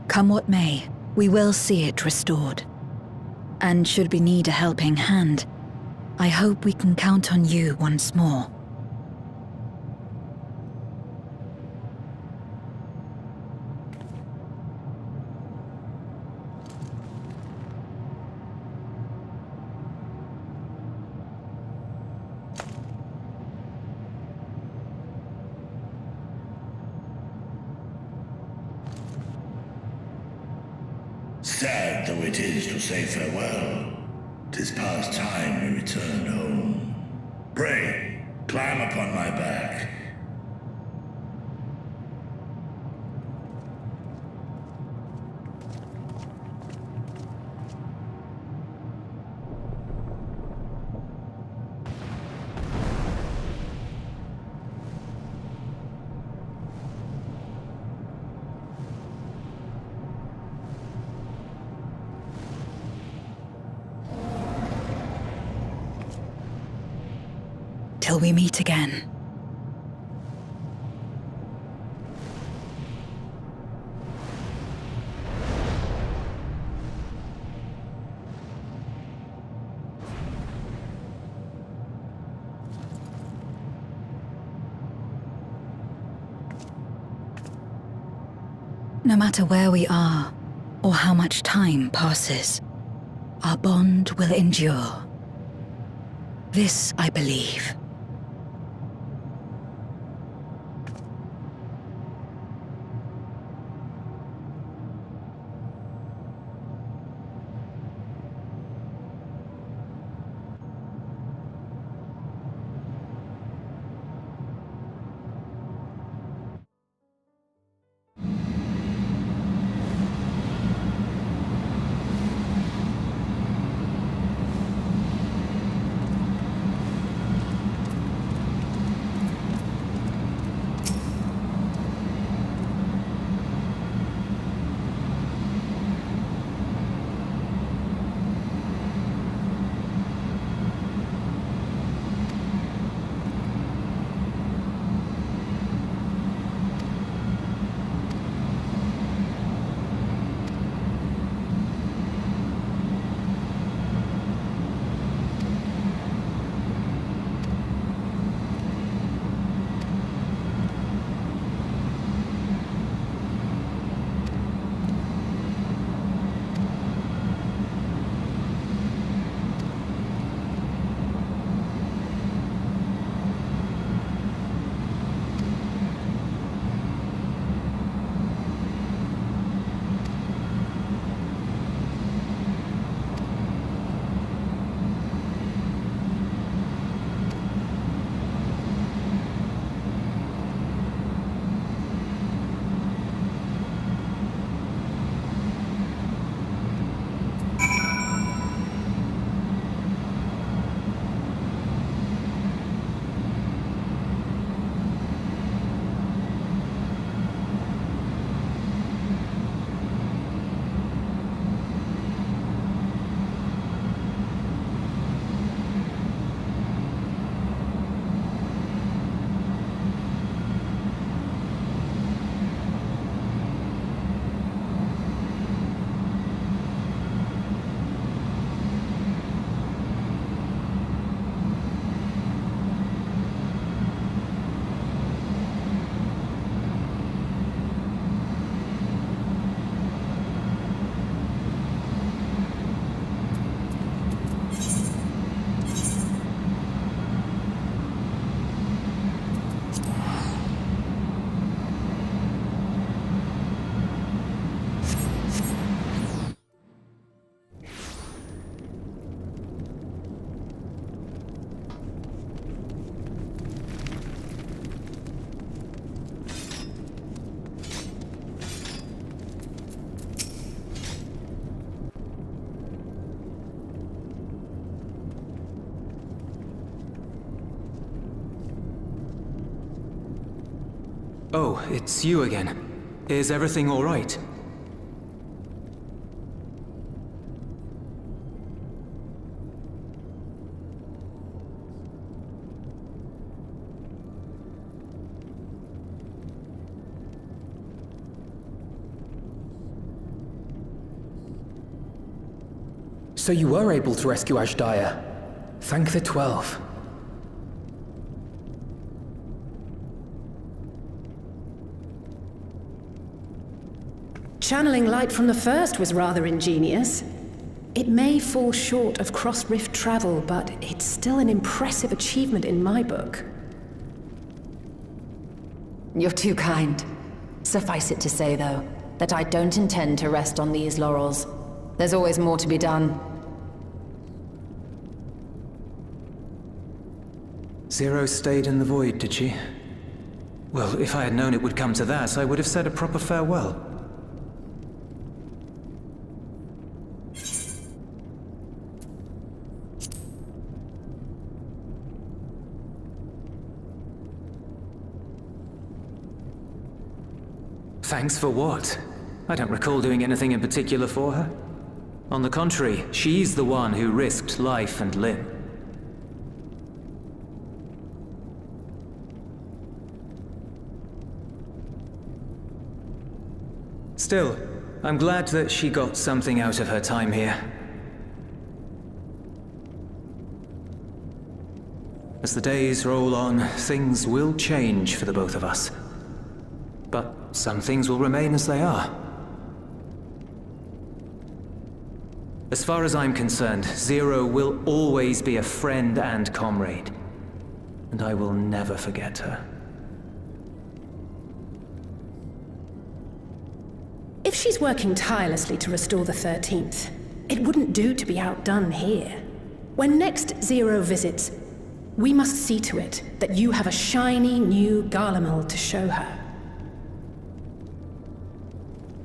Come what may, we will see it restored. And should we need a helping hand, I hope we can count on you once more. Sad though it is to say farewell, 'tis past time we returned home. Pray, climb upon my back. Till we meet again. No matter where we are, or how much time passes, our bond will endure. This I believe. Oh, it's you again. Is everything all right? So you were able to rescue Ashdaya. Thank the 12. Channeling light from the first was rather ingenious. It may fall short of cross-rift travel, but it's still an impressive achievement in my book. You're too kind. Suffice it to say, though, that I don't intend to rest on these laurels. There's always more to be done. Zero stayed in the void, did she? Well, if I had known it would come to that, I would have said a proper farewell. Thanks for what? I don't recall doing anything in particular for her. On the contrary, she's the one who risked life and limb. Still, I'm glad that she got something out of her time here. As the days roll on, things will change for the both of us. But some things will remain as they are. As far as I'm concerned, Zero will always be a friend and comrade. And I will never forget her. If she's working tirelessly to restore the 13th, it wouldn't do to be outdone here. When next Zero visits, we must see to it that you have a shiny new Garlemald to show her.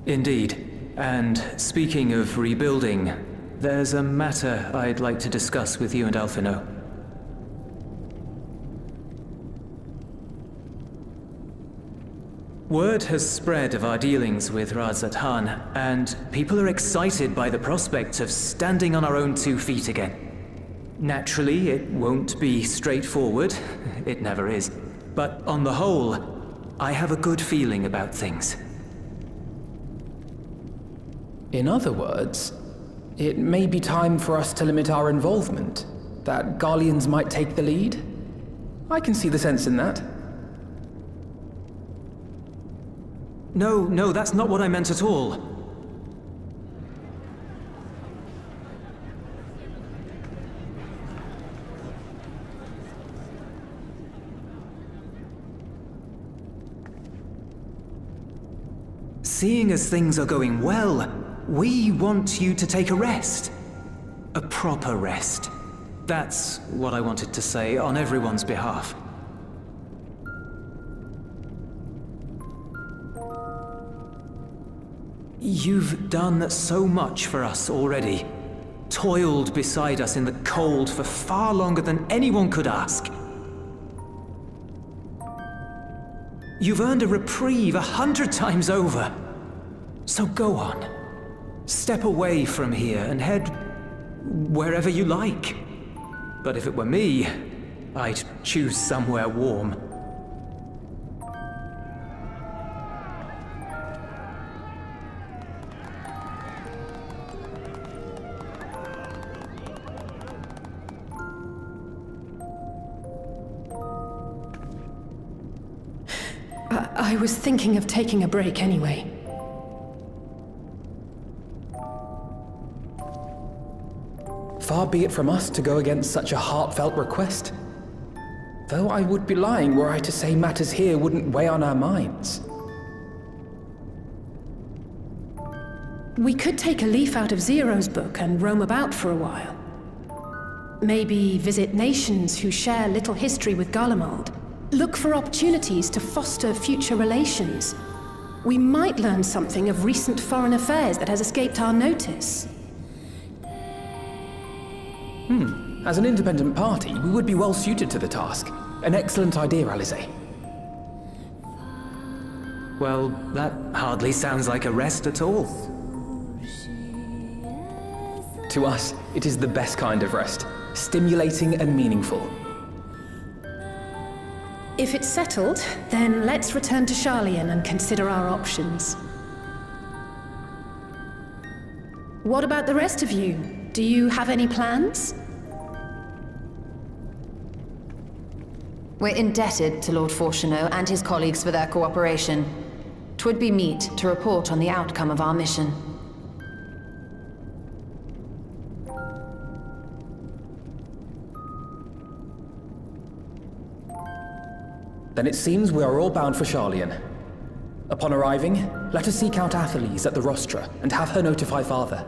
Indeed. And speaking of rebuilding, there's a matter I'd like to discuss with you and Alphino. Word has spread of our dealings with Razat Han, and people are excited by the prospect of standing on our own 2 feet again. Naturally, it won't be straightforward. It never is. But on the whole, I have a good feeling about things. In other words, it may be time for us to limit our involvement, that Garleans might take the lead. I can see the sense in that. No, that's not what I meant at all. Seeing as things are going well, we want you to take a rest. A proper rest. That's what I wanted to say on everyone's behalf. You've done so much for us already. Toiled beside us in the cold for far longer than anyone could ask. You've earned a reprieve 100 times over. So go on. Step away from here and head wherever you like. But if it were me, I'd choose somewhere warm. I was thinking of taking a break anyway. Far be it from us to go against such a heartfelt request. Though I would be lying were I to say matters here wouldn't weigh on our minds. We could take a leaf out of Zero's book and roam about for a while. Maybe visit nations who share little history with Garlemald. Look for opportunities to foster future relations. We might learn something of recent foreign affairs that has escaped our notice. As an independent party, we would be well suited to the task. An excellent idea, Alize. Well, that hardly sounds like a rest at all. To us, it is the best kind of rest. Stimulating and meaningful. If it's settled, then let's return to Sharlayan and consider our options. What about the rest of you? Do you have any plans? We're indebted to Lord Fortuneau and his colleagues for their cooperation. 'Twould be meet to report on the outcome of our mission. Then it seems we are all bound for Sharlayan. Upon arriving, let us seek out Atheles at the rostra and have her notify Father.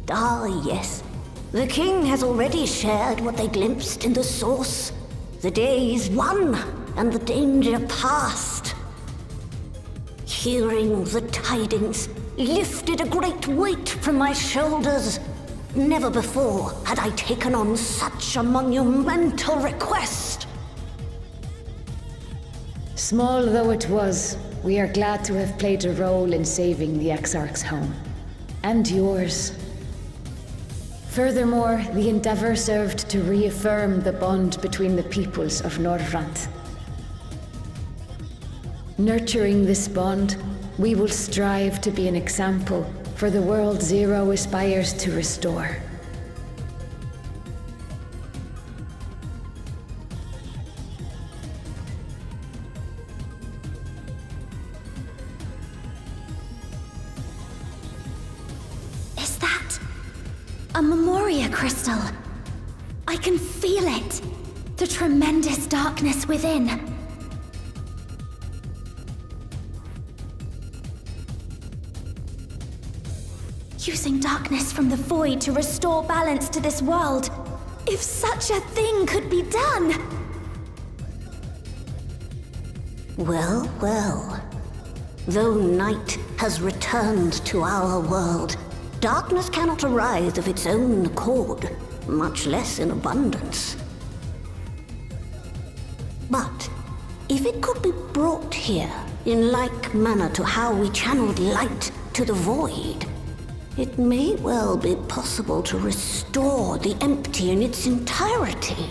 Ah, yes. The king has already shared what they glimpsed in the source. The day is won, and the danger past. Hearing the tidings lifted a great weight from my shoulders. Never before had I taken on such a monumental request. Small though it was, we are glad to have played a role in saving the Exarch's home. And yours. Furthermore, the endeavor served to reaffirm the bond between the peoples of Norvrant. Nurturing this bond, we will strive to be an example for the world Zero aspires to restore. Is that a Memoria crystal? I can feel it. The tremendous darkness within. Using darkness from the void to restore balance to this world. If such a thing could be done! Well, well. Though night has returned to our world, darkness cannot arise of its own accord, much less in abundance. But if it could be brought here in like manner to how we channeled light to the void, it may well be possible to restore the empty in its entirety.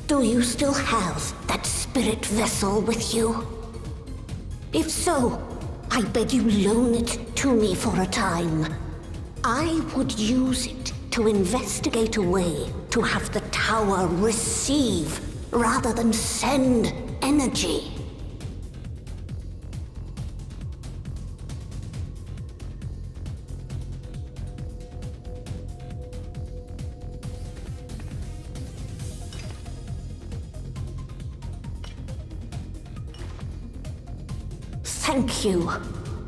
Do you still have that spirit vessel with you? If so, I beg you loan it to me for a time. I would use it to investigate a way to have the tower receive rather than send energy. Thank you.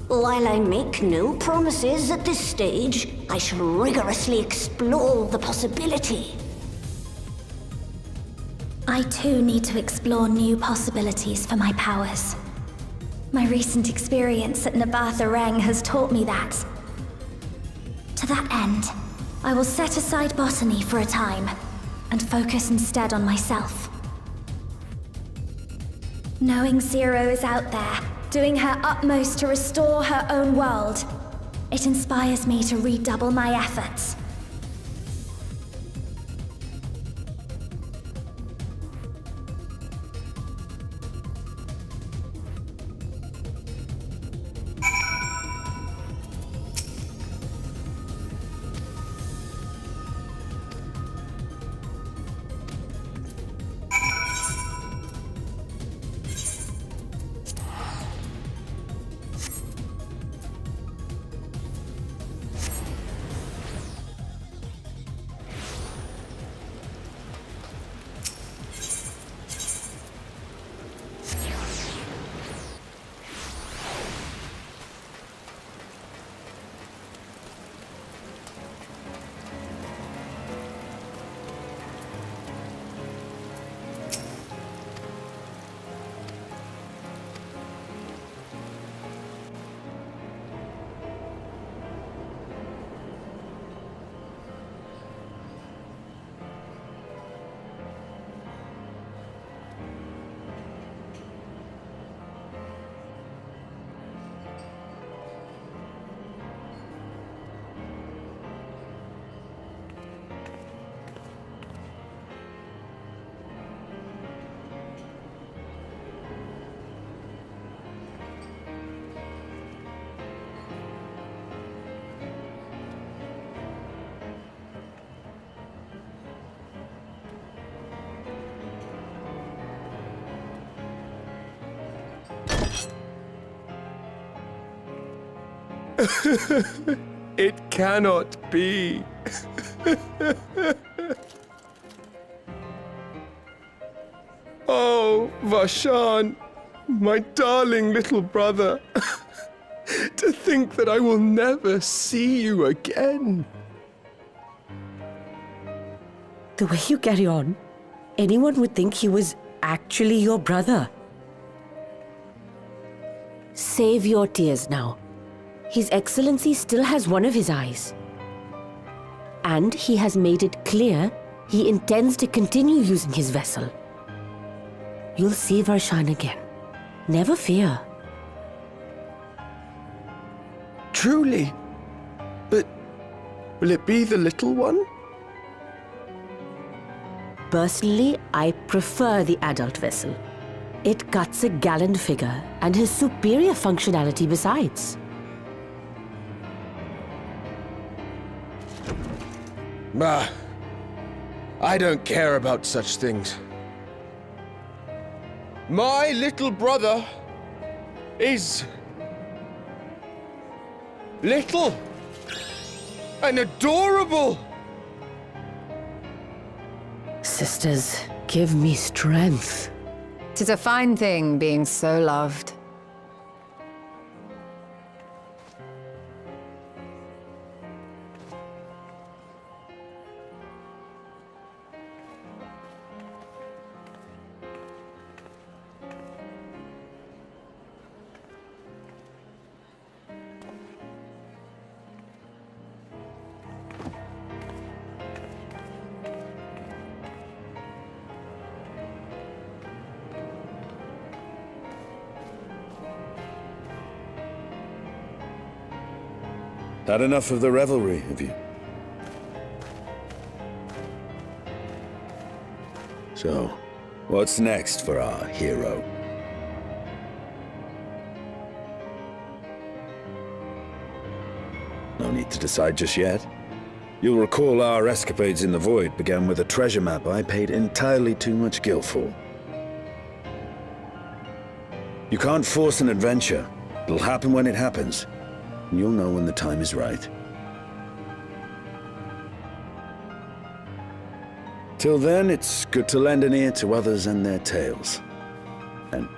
While I make no promises at this stage, I shall rigorously explore the possibility. I too need to explore new possibilities for my powers. My recent experience at Nabatha Reng has taught me that. To that end, I will set aside botany for a time, and focus instead on myself. Knowing Zero is out there, doing her utmost to restore her own world, it inspires me to redouble my efforts. It cannot be. Oh, Vashan, my darling little brother. To think that I will never see you again. The way you carry on, anyone would think he was actually your brother. Save your tears now. His Excellency still has one of his eyes. And he has made it clear he intends to continue using his vessel. You'll see Varshan again. Never fear. Truly? But will it be the little one? Personally, I prefer the adult vessel. It cuts a gallant figure and has superior functionality besides. Bah, I don't care about such things. My little brother is little and adorable. Sisters, give me strength. 'Tis a fine thing being so loved. Had enough of the revelry, have you? So, what's next for our hero? No need to decide just yet. You'll recall our escapades in the Void began with a treasure map I paid entirely too much gil for. You can't force an adventure. It'll happen when it happens. And you'll know when the time is right. Till then, it's good to lend an ear to others and their tales. And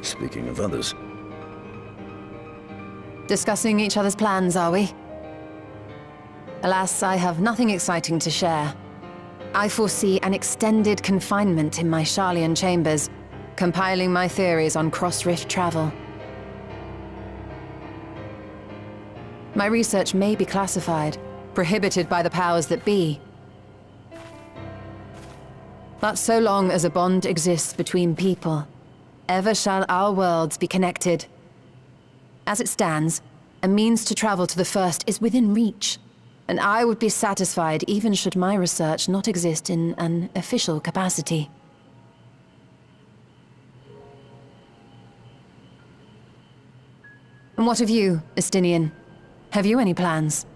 speaking of others... Discussing each other's plans, are we? Alas, I have nothing exciting to share. I foresee an extended confinement in my Sharlayan chambers, compiling my theories on cross-rift travel. My research may be classified, prohibited by the powers that be. But so long as a bond exists between people, ever shall our worlds be connected. As it stands, a means to travel to the first is within reach, and I would be satisfied even should my research not exist in an official capacity. And what of you, Estinian? Have you any plans?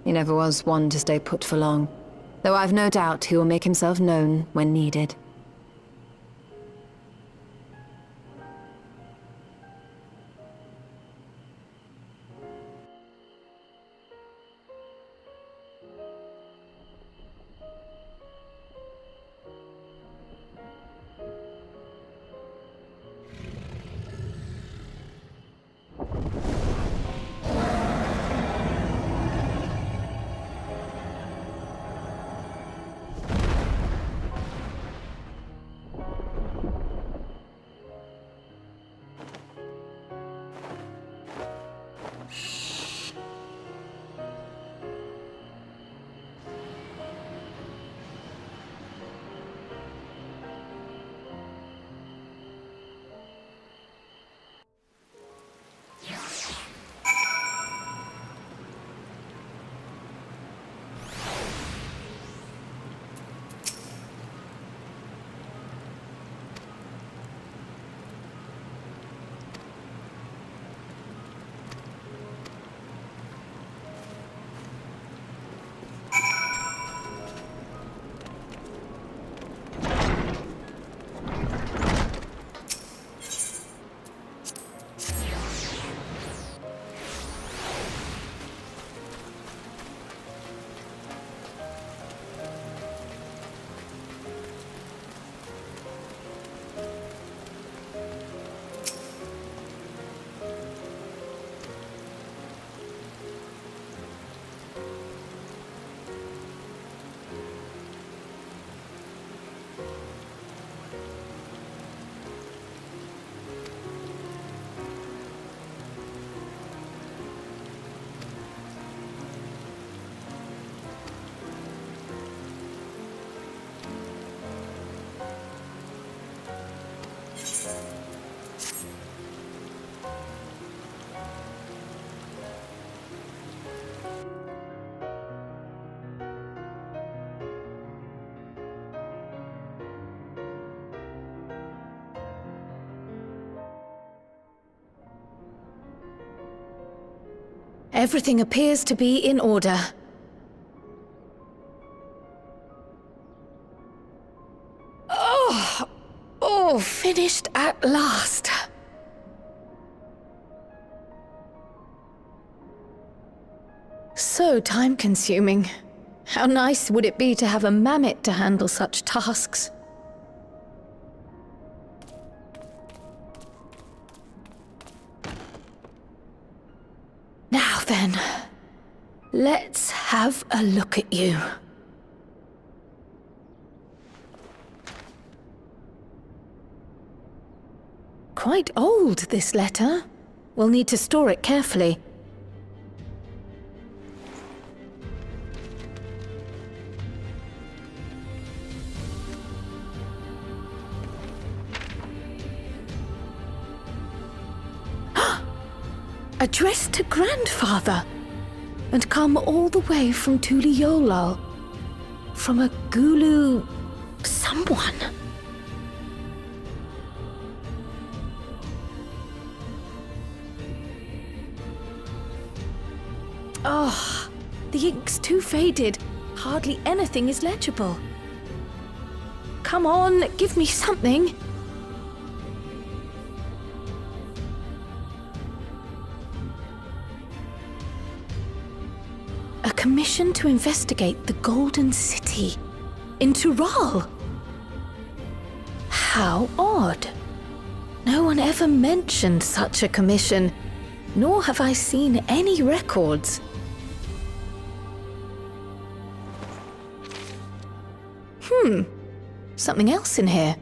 He never was one to stay put for long, though I've no doubt he will make himself known when needed. Everything appears to be in order. Oh, finished at last. So time-consuming. How nice would it be to have a mammoth to handle such tasks? Now then, let's have a look at you. Quite old, this letter. We'll need to store it carefully. Addressed to Grandfather, and come all the way from Tuliolal, from a Gulu... someone. Oh, the ink's too faded. Hardly anything is legible. Come on, give me something. A commission to investigate the Golden City in Tural. How odd. No one ever mentioned such a commission, nor have I seen any records. Something else in here.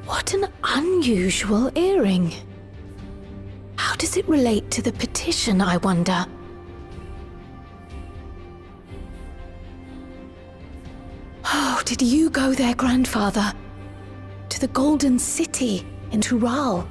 What an unusual earring. How does it relate to the petition, I wonder? Oh, did you go there, Grandfather? To the Golden City in Tural?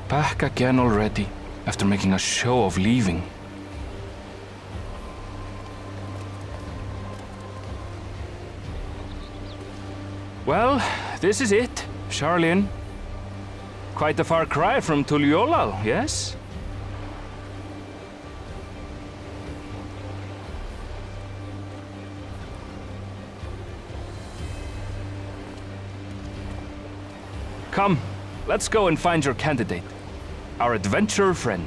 Back again already, after making a show of leaving. Well, this is it, Charlene. Quite a far cry from Tuliolal, yes? Come, let's go and find your candidate, our adventurer friend.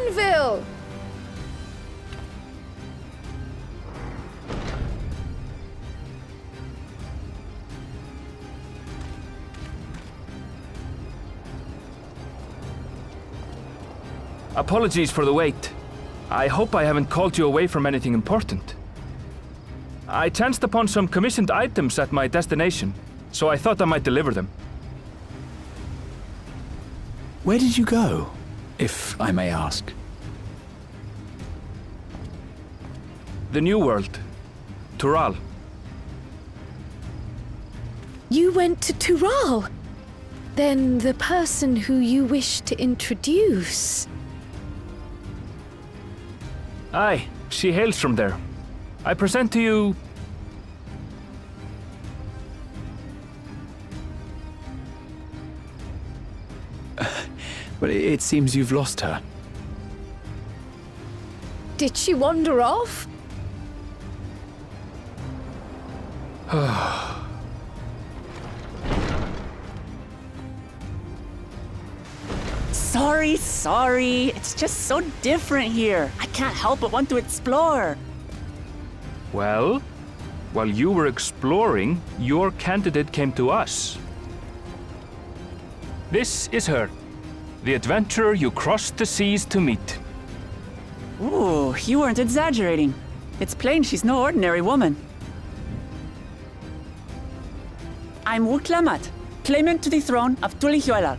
anvil! Apologies for the wait. I hope I haven't called you away from anything important. I chanced upon some commissioned items at my destination, so I thought I might deliver them. Where did you go, if I may ask? The New World. Tural. You went to Tural? Then the person who you wish to introduce... Aye, she hails from there. I present to you... But it seems you've lost her. Did she wander off? Sorry. It's just so different here. I can't help but want to explore. Well, while you were exploring, your candidate came to us. This is her, the adventurer you crossed the seas to meet. Ooh, you weren't exaggerating. It's plain she's no ordinary woman. I'm Uklamat, claimant to the throne of Tulihuelal.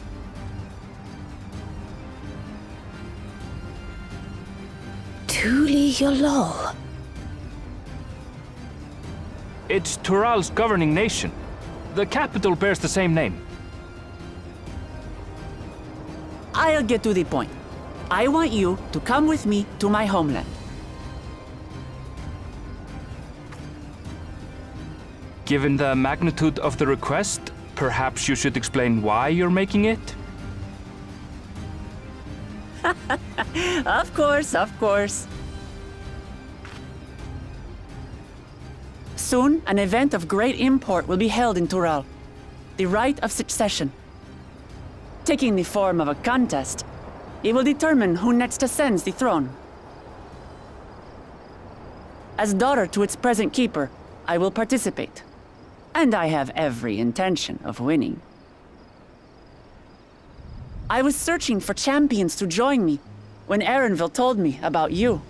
Tulihuelal? It's Tural's governing nation. The capital bears the same name. I'll get to the point. I want you to come with me to my homeland. Given the magnitude of the request, perhaps you should explain why you're making it? Of course. Soon, an event of great import will be held in Tural. The Rite of Succession. Taking the form of a contest, it will determine who next ascends the throne. As daughter to its present keeper, I will participate. And I have every intention of winning. I was searching for champions to join me when Erenville told me about you.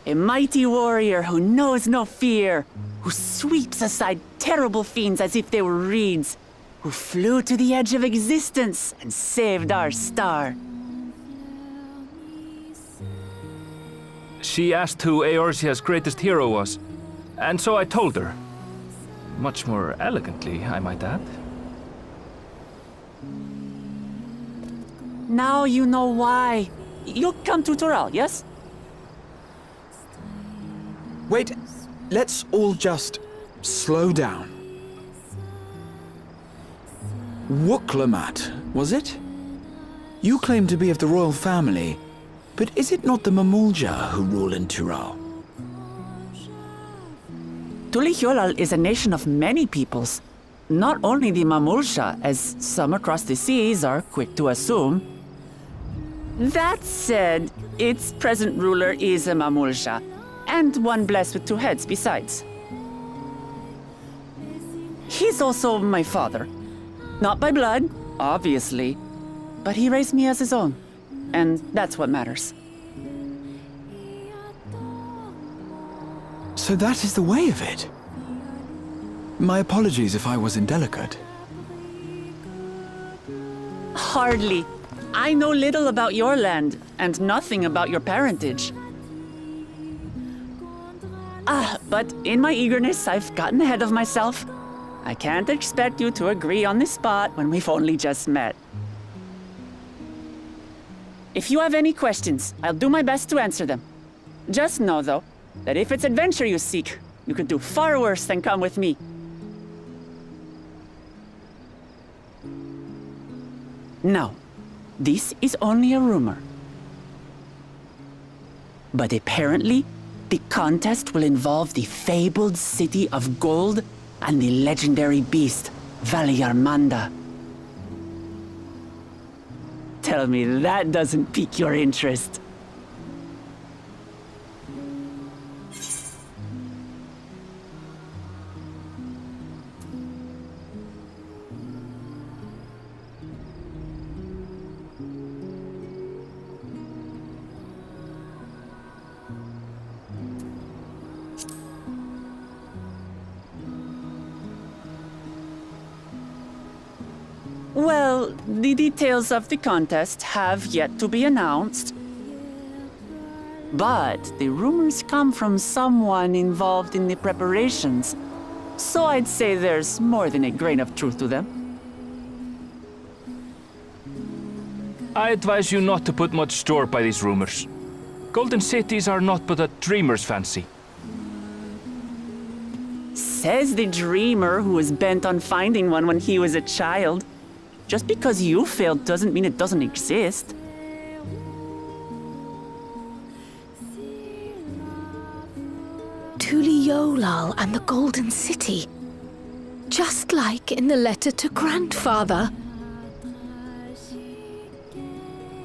A mighty warrior who knows no fear, who sweeps aside terrible fiends as if they were reeds, who flew to the edge of existence and saved our star. She asked who Eorzea's greatest hero was, and so I told her. Much more elegantly, I might add. Now you know why. You'll come to Tural, yes? Wait, let's all just slow down. Wuklamat, was it? You claim to be of the royal family, but is it not the Mamulja who rule in Tural? Tulihuelal is a nation of many peoples. Not only the Mamulja, as some across the seas are quick to assume. That said, its present ruler is a Mamulja, and one blessed with two heads besides. He's also my father. Not by blood, obviously, but he raised me as his own, and that's what matters. So that is the way of it. My apologies if I was indelicate. Hardly. I know little about your land, and nothing about your parentage. But in my eagerness, I've gotten ahead of myself. I can't expect you to agree on the spot when we've only just met. If you have any questions, I'll do my best to answer them. Just know, though, that if it's adventure you seek, you could do far worse than come with me. Now, this is only a rumor. But apparently, the contest will involve the fabled city of gold and the legendary beast, Valyarmanda. tell me that doesn't pique your interest. Well, the details of the contest have yet to be announced. But the rumors come from someone involved in the preparations, so I'd say there's more than a grain of truth to them. I advise you not to put much store by these rumors. Golden cities are not but a dreamer's fancy. Says the dreamer who was bent on finding one when he was a child. Just because you failed doesn't mean it doesn't exist. Tuliolal and the Golden City. Just like in the letter to Grandfather.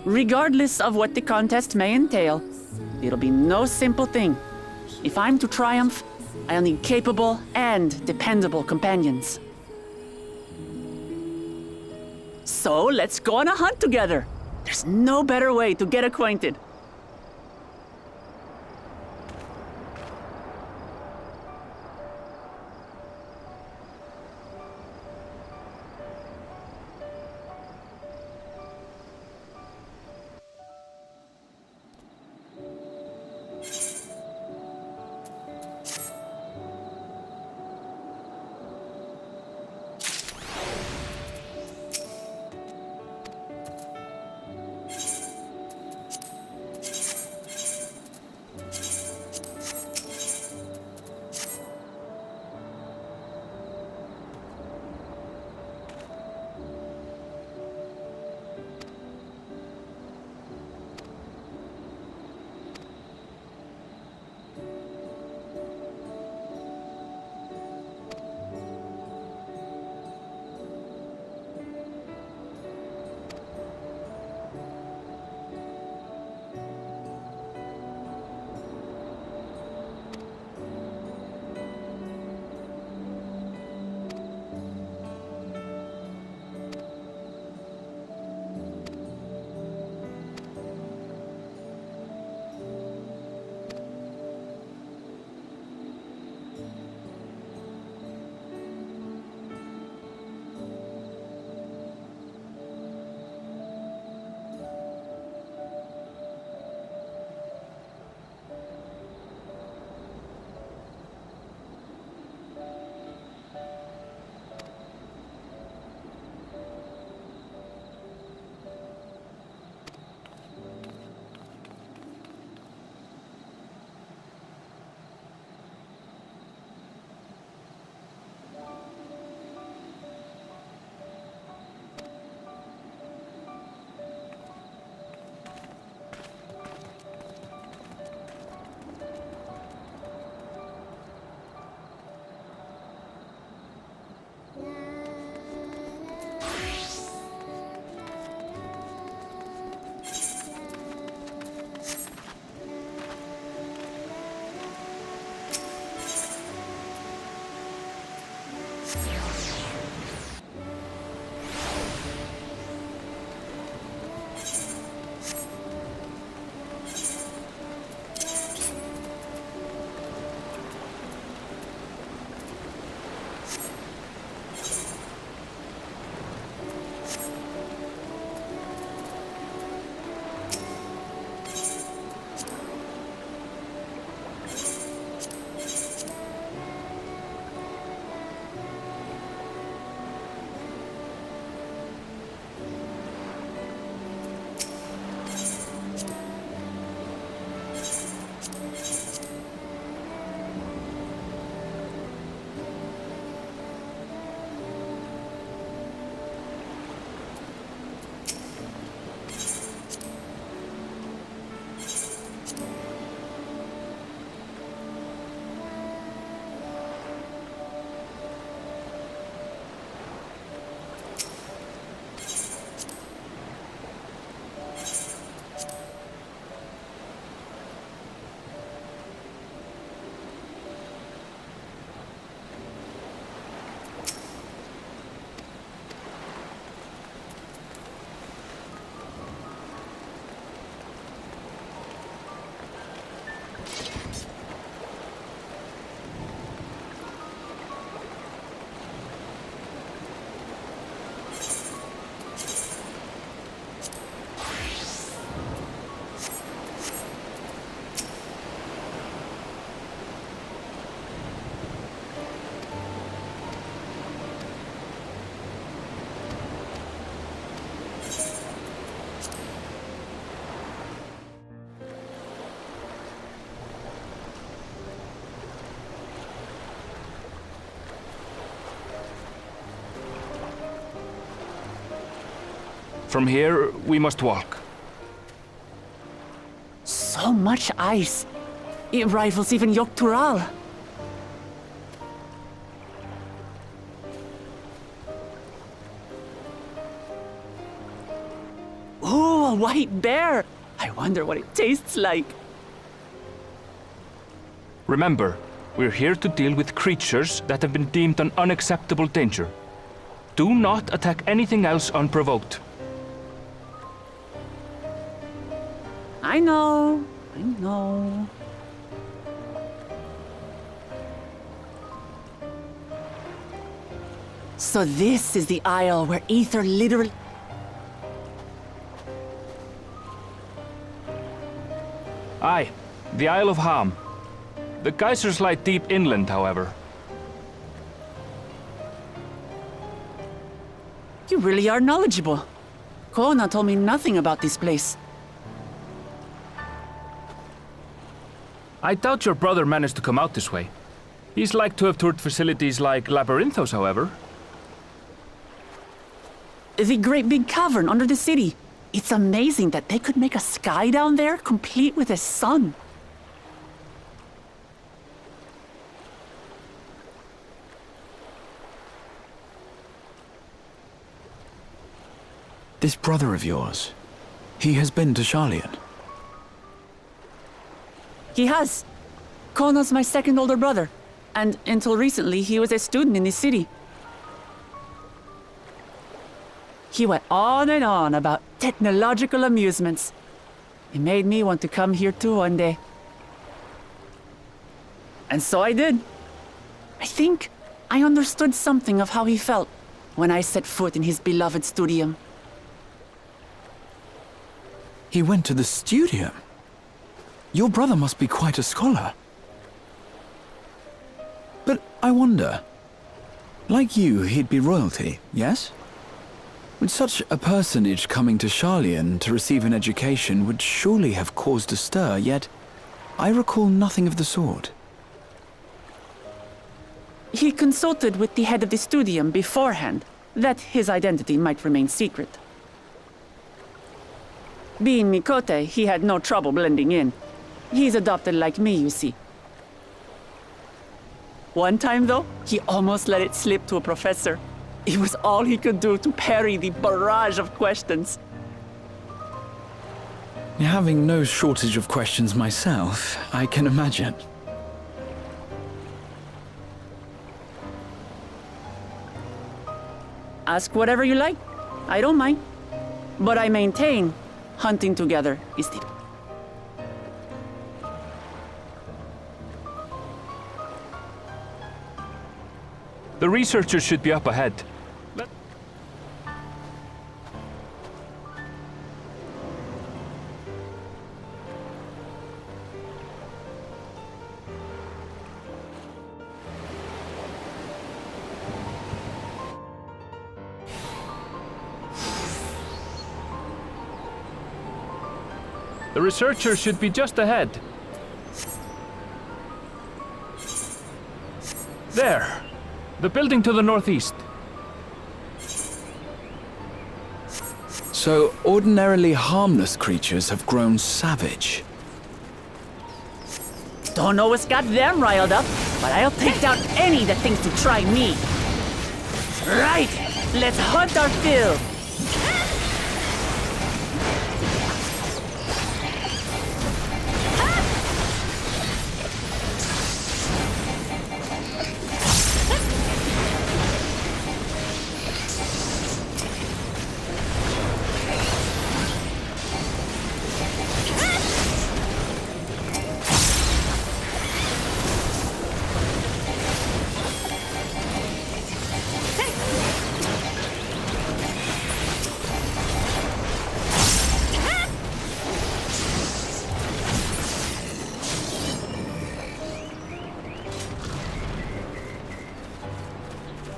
Regardless of what the contest may entail, it'll be no simple thing. If I'm to triumph, I'll need capable and dependable companions. So let's go on a hunt together. There's no better way to get acquainted. From here, we must walk. So much ice. It rivals even Yogg-Tural. Ooh, a white bear! I wonder what it tastes like. Remember, we're here to deal with creatures that have been deemed an unacceptable danger. Do not attack anything else unprovoked. I know. I know. So this is the isle where Ether literally... Aye, the Isle of Ham. The geysers lie deep inland, however. You really are knowledgeable. Kona told me nothing about this place. I doubt your brother managed to come out this way. He's like to have toured facilities like Labyrinthos, however. The great big cavern under the city. It's amazing that they could make a sky down there complete with a sun. This brother of yours, he has been to Sharlayan. He has. Kona's my second older brother. And until recently, he was a student in this city. He went on and on about technological amusements. It made me want to come here too one day. And so I did. I think I understood something of how he felt when I set foot in his beloved studium. He went to the studium? Your brother must be quite a scholar. But I wonder, like you, he'd be royalty, yes? With such a personage coming to Sharlayan to receive an education would surely have caused a stir, yet I recall nothing of the sort. He consulted with the head of the studium beforehand, that his identity might remain secret. Being Mikote, he had no trouble blending in. He's adopted like me, you see. One time, though, he almost let it slip to a professor. It was all he could do to parry the barrage of questions. Having no shortage of questions myself, I can imagine. Ask whatever you like. I don't mind. But I maintain, hunting together is the... The researchers should be up ahead. The researchers should be just ahead. There. The building to the northeast. So, ordinarily harmless creatures have grown savage. Don't know what's got them riled up, but I'll take down any that thinks to try me. Right, let's hunt our fill.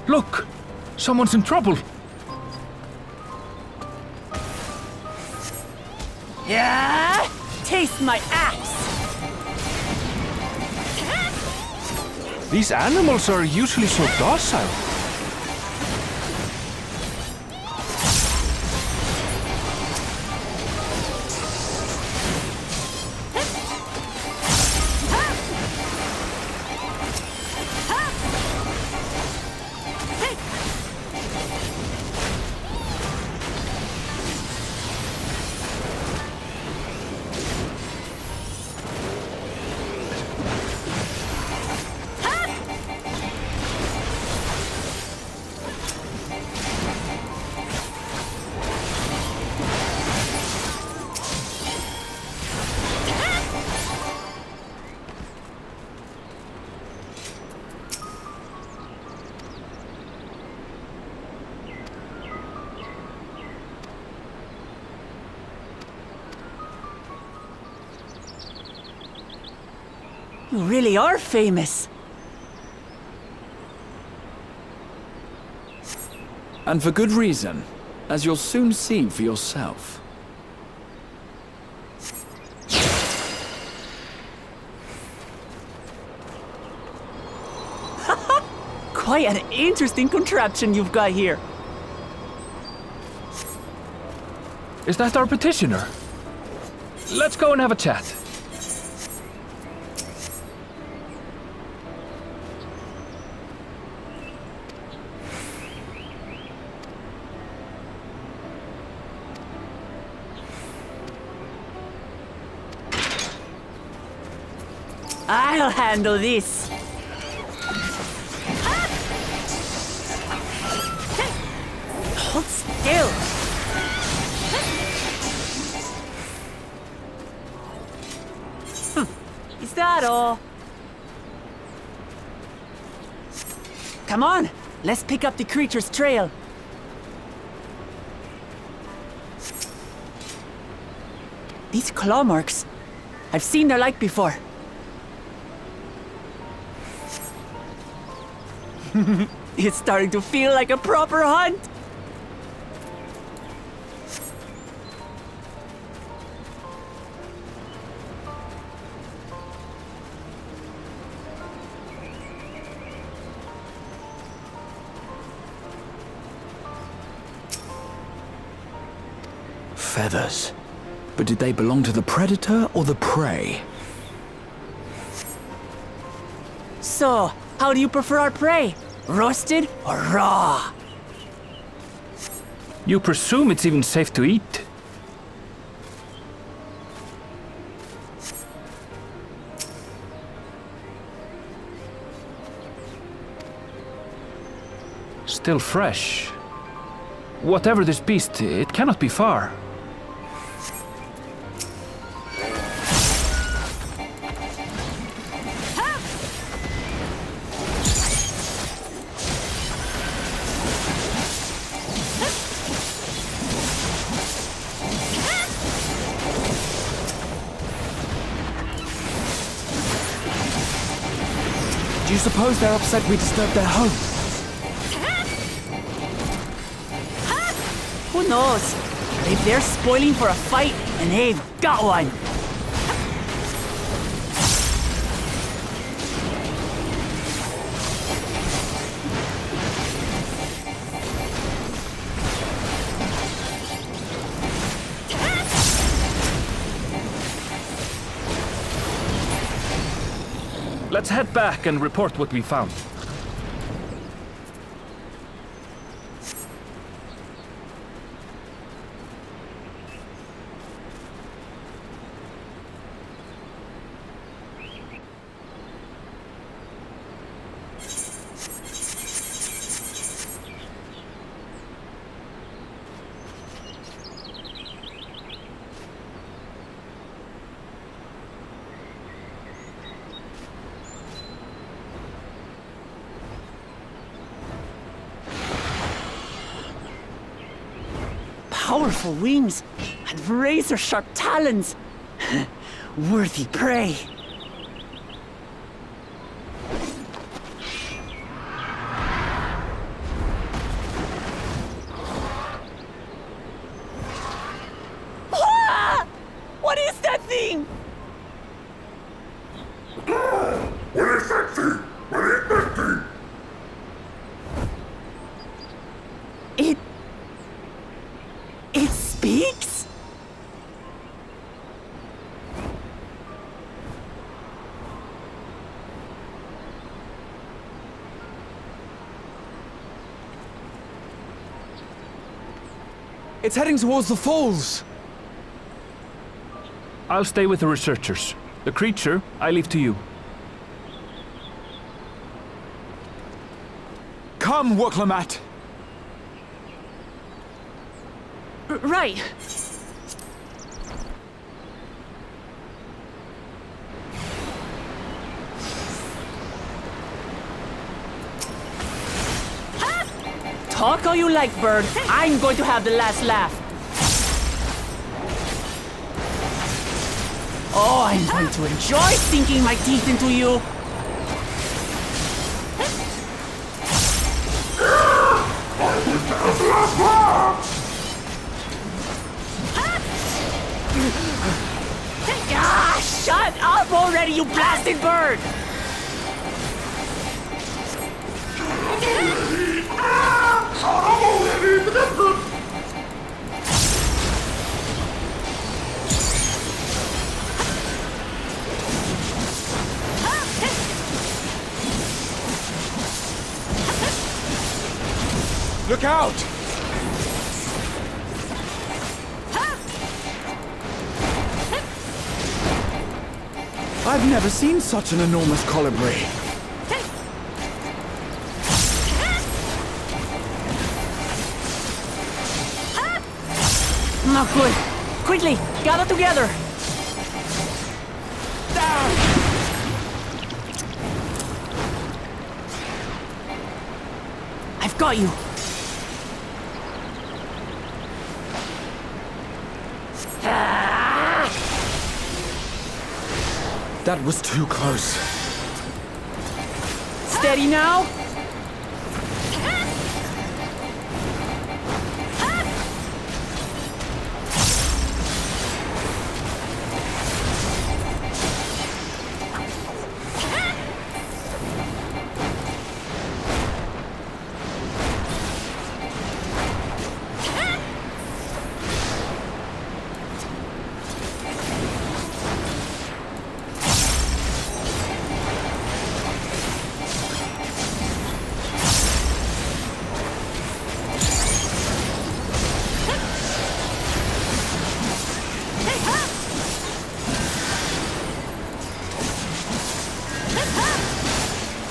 Look! Someone's in trouble! Yeah! Taste my axe! These animals are usually so docile. You really are famous. And for good reason, as you'll soon see for yourself. Quite an interesting contraption you've got here. Is that our petitioner? Let's go and have a chat. I'll handle this. Hold still. Is that all? Come on, let's pick up the creature's trail. These claw marks, I've seen their like before. It's starting to feel like a proper hunt. Feathers. But did they belong to the predator or the prey? So, how do you prefer our prey? Roasted or raw? You presume it's even safe to eat? Still fresh. Whatever this beast, it cannot be far. Do you suppose they're upset we disturbed their home? Who knows? If they're spoiling for a fight, and they've got one. Let's head back and report what we found. Powerful wings and razor-sharp talons. Worthy prey. Ah! What is that thing? What is that thing? What is that thing? It speaks? It's heading towards the falls. I'll stay with the researchers. The creature, I leave to you. Come, Woklamat. Right. Talk all you like, bird. I'm going to have the last laugh. Oh, I'm going to enjoy sinking my teeth into you! Ah, shut up already, you blasted bird! Look out! I've never seen such an enormous colibri. Not good. Quickly, gather together. I've got you. That was too close. Steady now.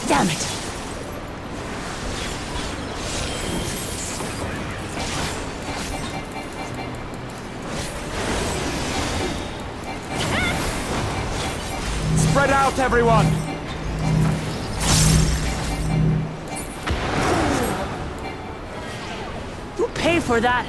Damn it! Spread out, everyone! You pay for that!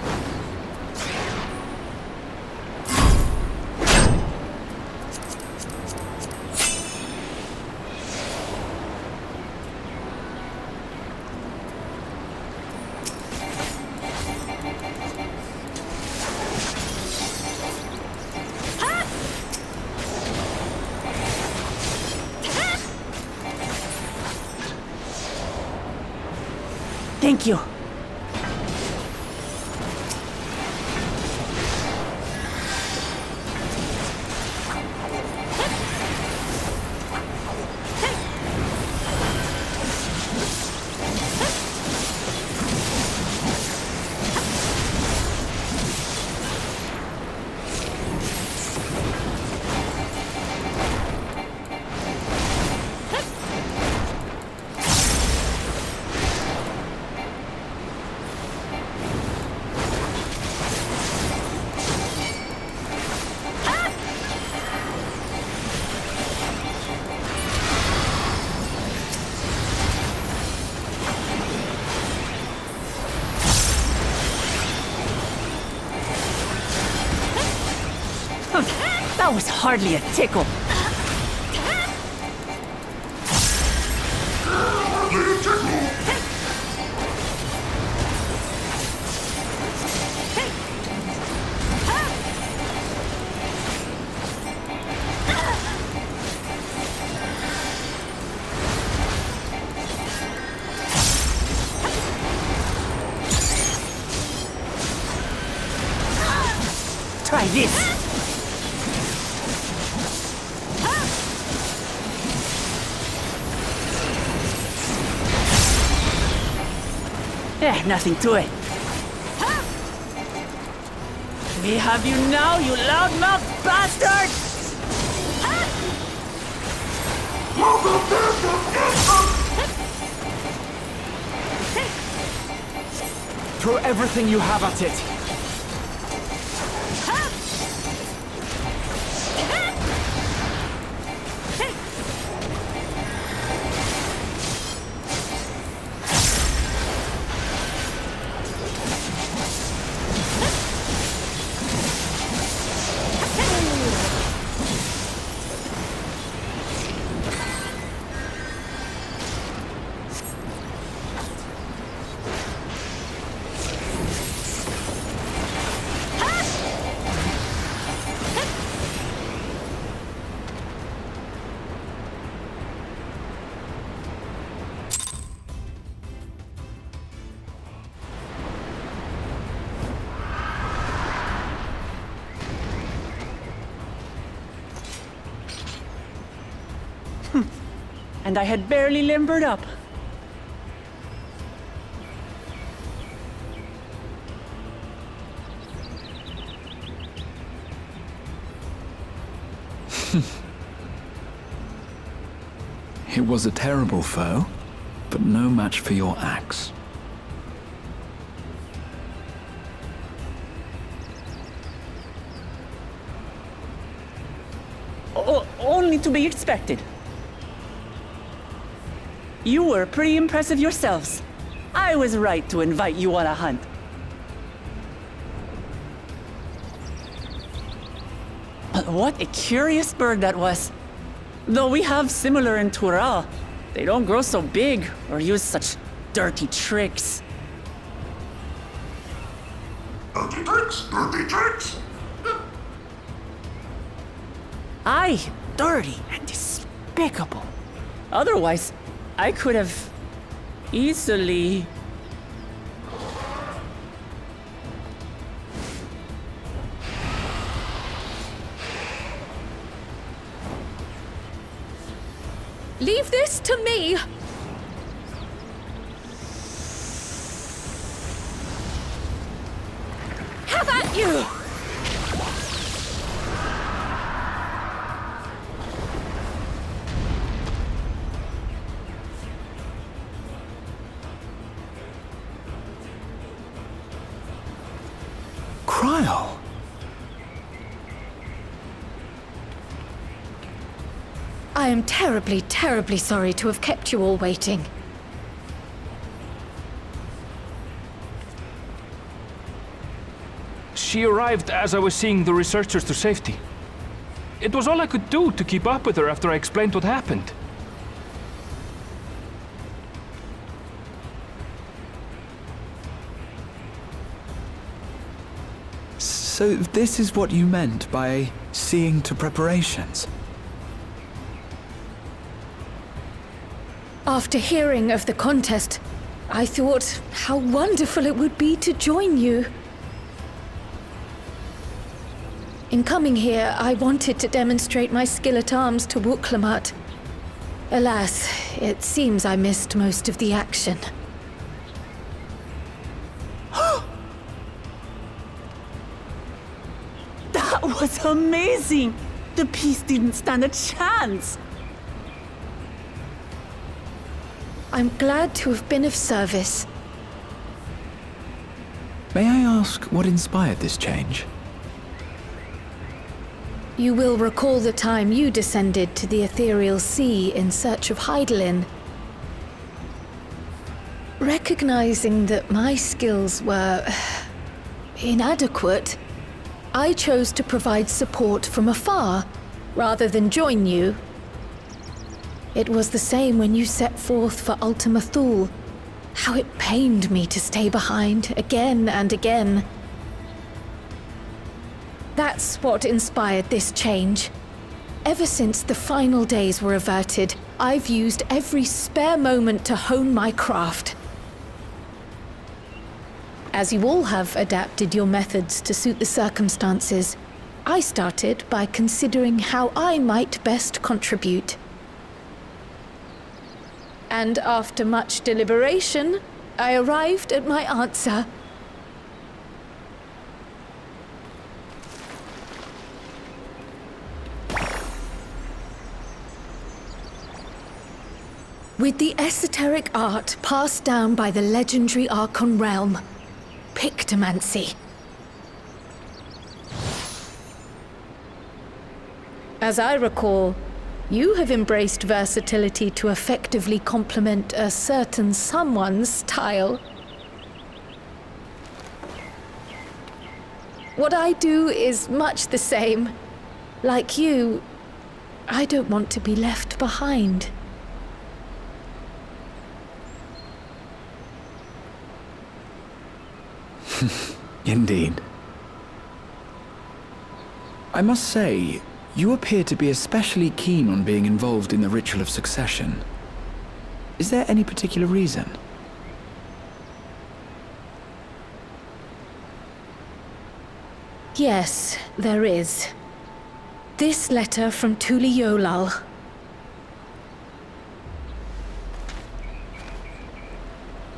Thank you. That was hardly a tickle. Try this. Nothing to it. We have you now, you loudmouth bastard! Throw everything you have at it. And I had barely limbered up. It was a terrible foe, but no match for your axe. Only to be expected. You were pretty impressive yourselves. I was right to invite you on a hunt. What a curious bird that was. Though we have similar in Tural, they don't grow so big or use such dirty tricks. Dirty tricks? Dirty tricks? Aye, dirty and despicable. Otherwise, I could have easily... Leave this to me! Have at you! Primal. I am terribly, terribly sorry to have kept you all waiting. She arrived as I was seeing the researchers to safety. It was all I could do to keep up with her after I explained what happened. So this is what you meant by seeing to preparations? After hearing of the contest, I thought how wonderful it would be to join you. In coming here, I wanted to demonstrate my skill at arms to Wuklamat. Alas, it seems I missed most of the action. That was amazing! The piece didn't stand a chance! I'm glad to have been of service. May I ask what inspired this change? You will recall the time you descended to the ethereal sea in search of Heidelin. Recognizing that my skills were inadequate, I chose to provide support from afar, rather than join you. It was the same when you set forth for Ultima Thule. How it pained me to stay behind, again and again. That's what inspired this change. Ever since the final days were averted, I've used every spare moment to hone my craft. As you all have adapted your methods to suit the circumstances, I started by considering how I might best contribute. And after much deliberation, I arrived at my answer. With the esoteric art passed down by the legendary Archon realm, Pictomancy. As I recall, you have embraced versatility to effectively complement a certain someone's style. What I do is much the same. Like you, I don't want to be left behind. Indeed. I must say, you appear to be especially keen on being involved in the ritual of succession. Is there any particular reason? Yes, there is. This letter from Tuli Yolal.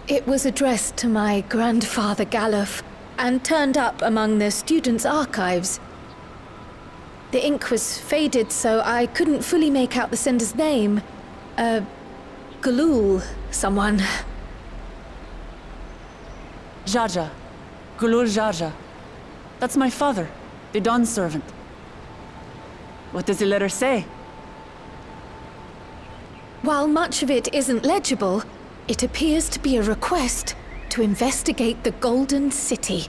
It was addressed to my grandfather Galuf and turned up among the students' archives. The ink was faded, so I couldn't fully make out the sender's name. Galul, someone. Jaja. Gulul Jaja. That's my father, the Dawn servant. What does the letter say? While much of it isn't legible, it appears to be a request to investigate the Golden City.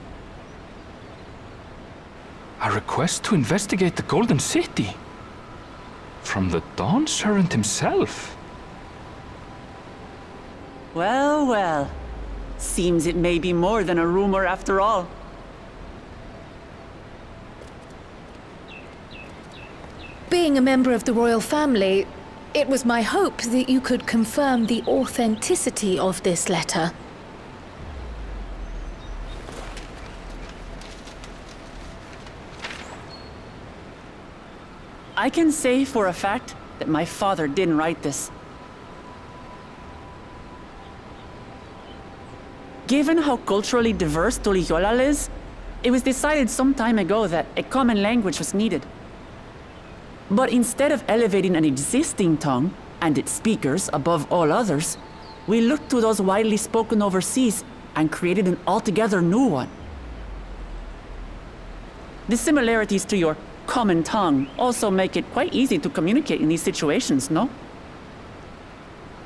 A request to investigate the Golden City? From the Dawn servant himself? Well, well. Seems it may be more than a rumor after all. Being a member of the royal family, it was my hope that you could confirm the authenticity of this letter. I can say for a fact that my father didn't write this. Given how culturally diverse Tuliyollal is, it was decided some time ago that a common language was needed. But instead of elevating an existing tongue and its speakers above all others, we looked to those widely spoken overseas and created an altogether new one. The similarities to your common tongue also make it quite easy to communicate in these situations, no?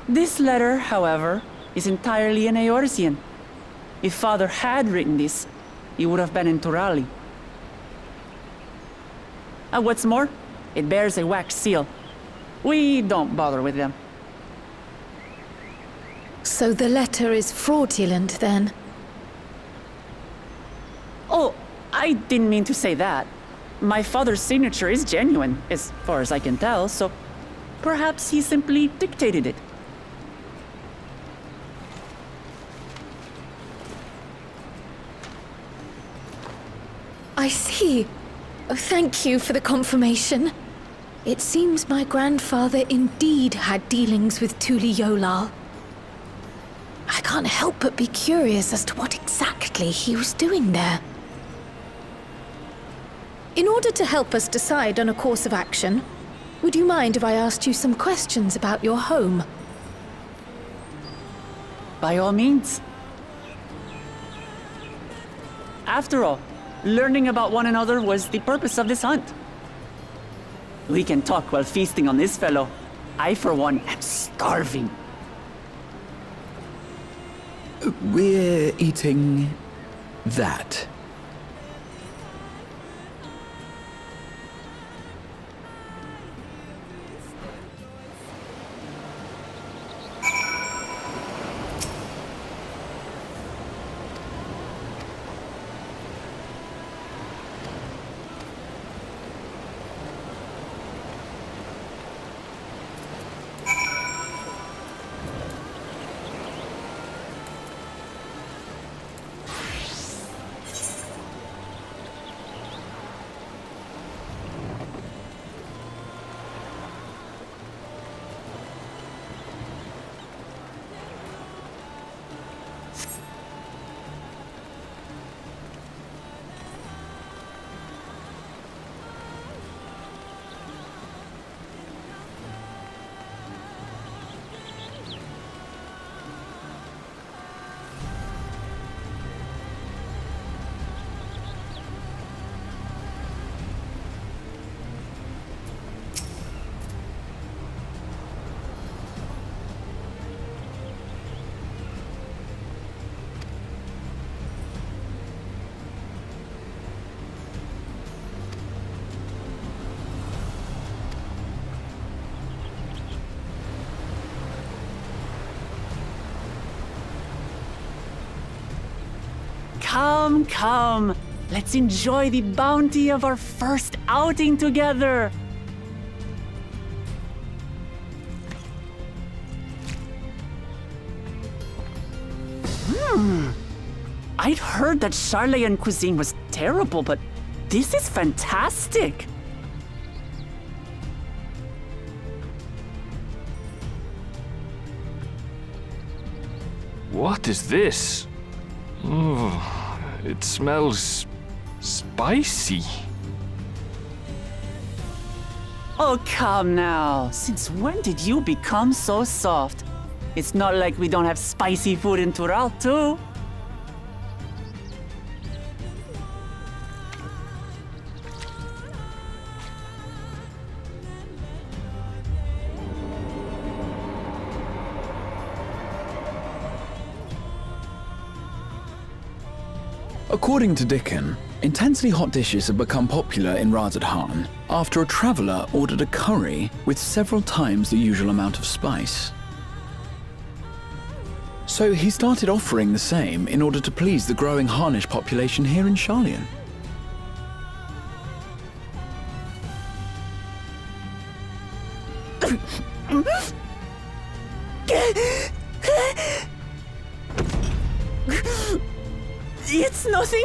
This letter, however, is entirely in Eorzean. If Father had written this, he would have been in Turali. And what's more, it bears a wax seal. We don't bother with them. So the letter is fraudulent, then? Oh, I didn't mean to say that. My father's signature is genuine, as far as I can tell, so perhaps he simply dictated it. I see. Oh, thank you for the confirmation. It seems my grandfather indeed had dealings with Tuliyollal. I can't help but be curious as to what exactly he was doing there. In order to help us decide on a course of action, would you mind if I asked you some questions about your home? By all means. After all, learning about one another was the purpose of this hunt. We can talk while feasting on this fellow. I, for one, am starving. We're eating that. Come, come. Let's enjoy the bounty of our first outing together. I'd heard that Charlayan cuisine was terrible, but this is fantastic. What is this? Oh, it smells spicy. Oh, come now. Since when did you become so soft? It's not like we don't have spicy food in Tural, too. According to Dickon, intensely hot dishes have become popular in Razadhan after a traveller ordered a curry with several times the usual amount of spice. So he started offering the same in order to please the growing Harnish population here in Sharlayan. It's nothing.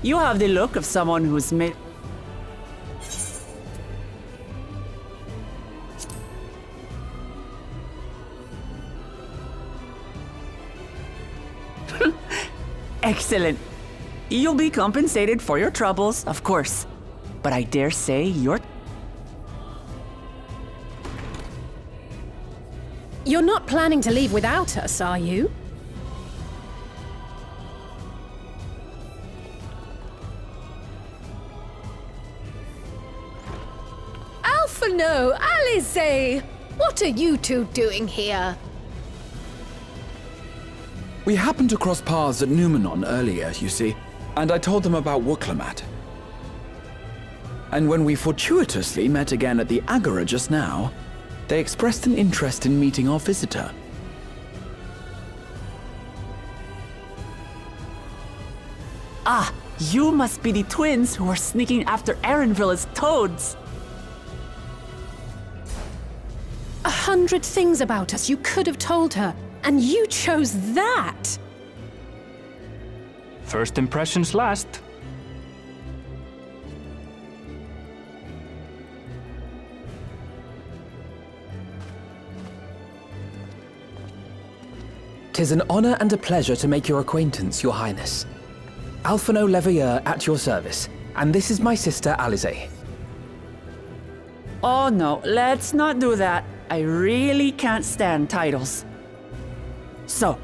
You have the look of someone who's made... Excellent. You'll be compensated for your troubles, of course. But I dare say you're... You're not planning to leave without us, are you? Alphino, Alice! What are you two doing here? We happened to cross paths at Numenon earlier, you see, and I told them about Wuklamat. And when we fortuitously met again at the Agora just now, they expressed an interest in meeting our visitor. Ah, you must be the twins who are sneaking after Erenville as toads. 100 things about us you could have told her, and you chose that! First impressions last. "'Tis an honor and a pleasure to make your acquaintance, Your Highness. Alphino Leveilleur at your service, and this is my sister Alize." Oh no, let's not do that. I really can't stand titles. So,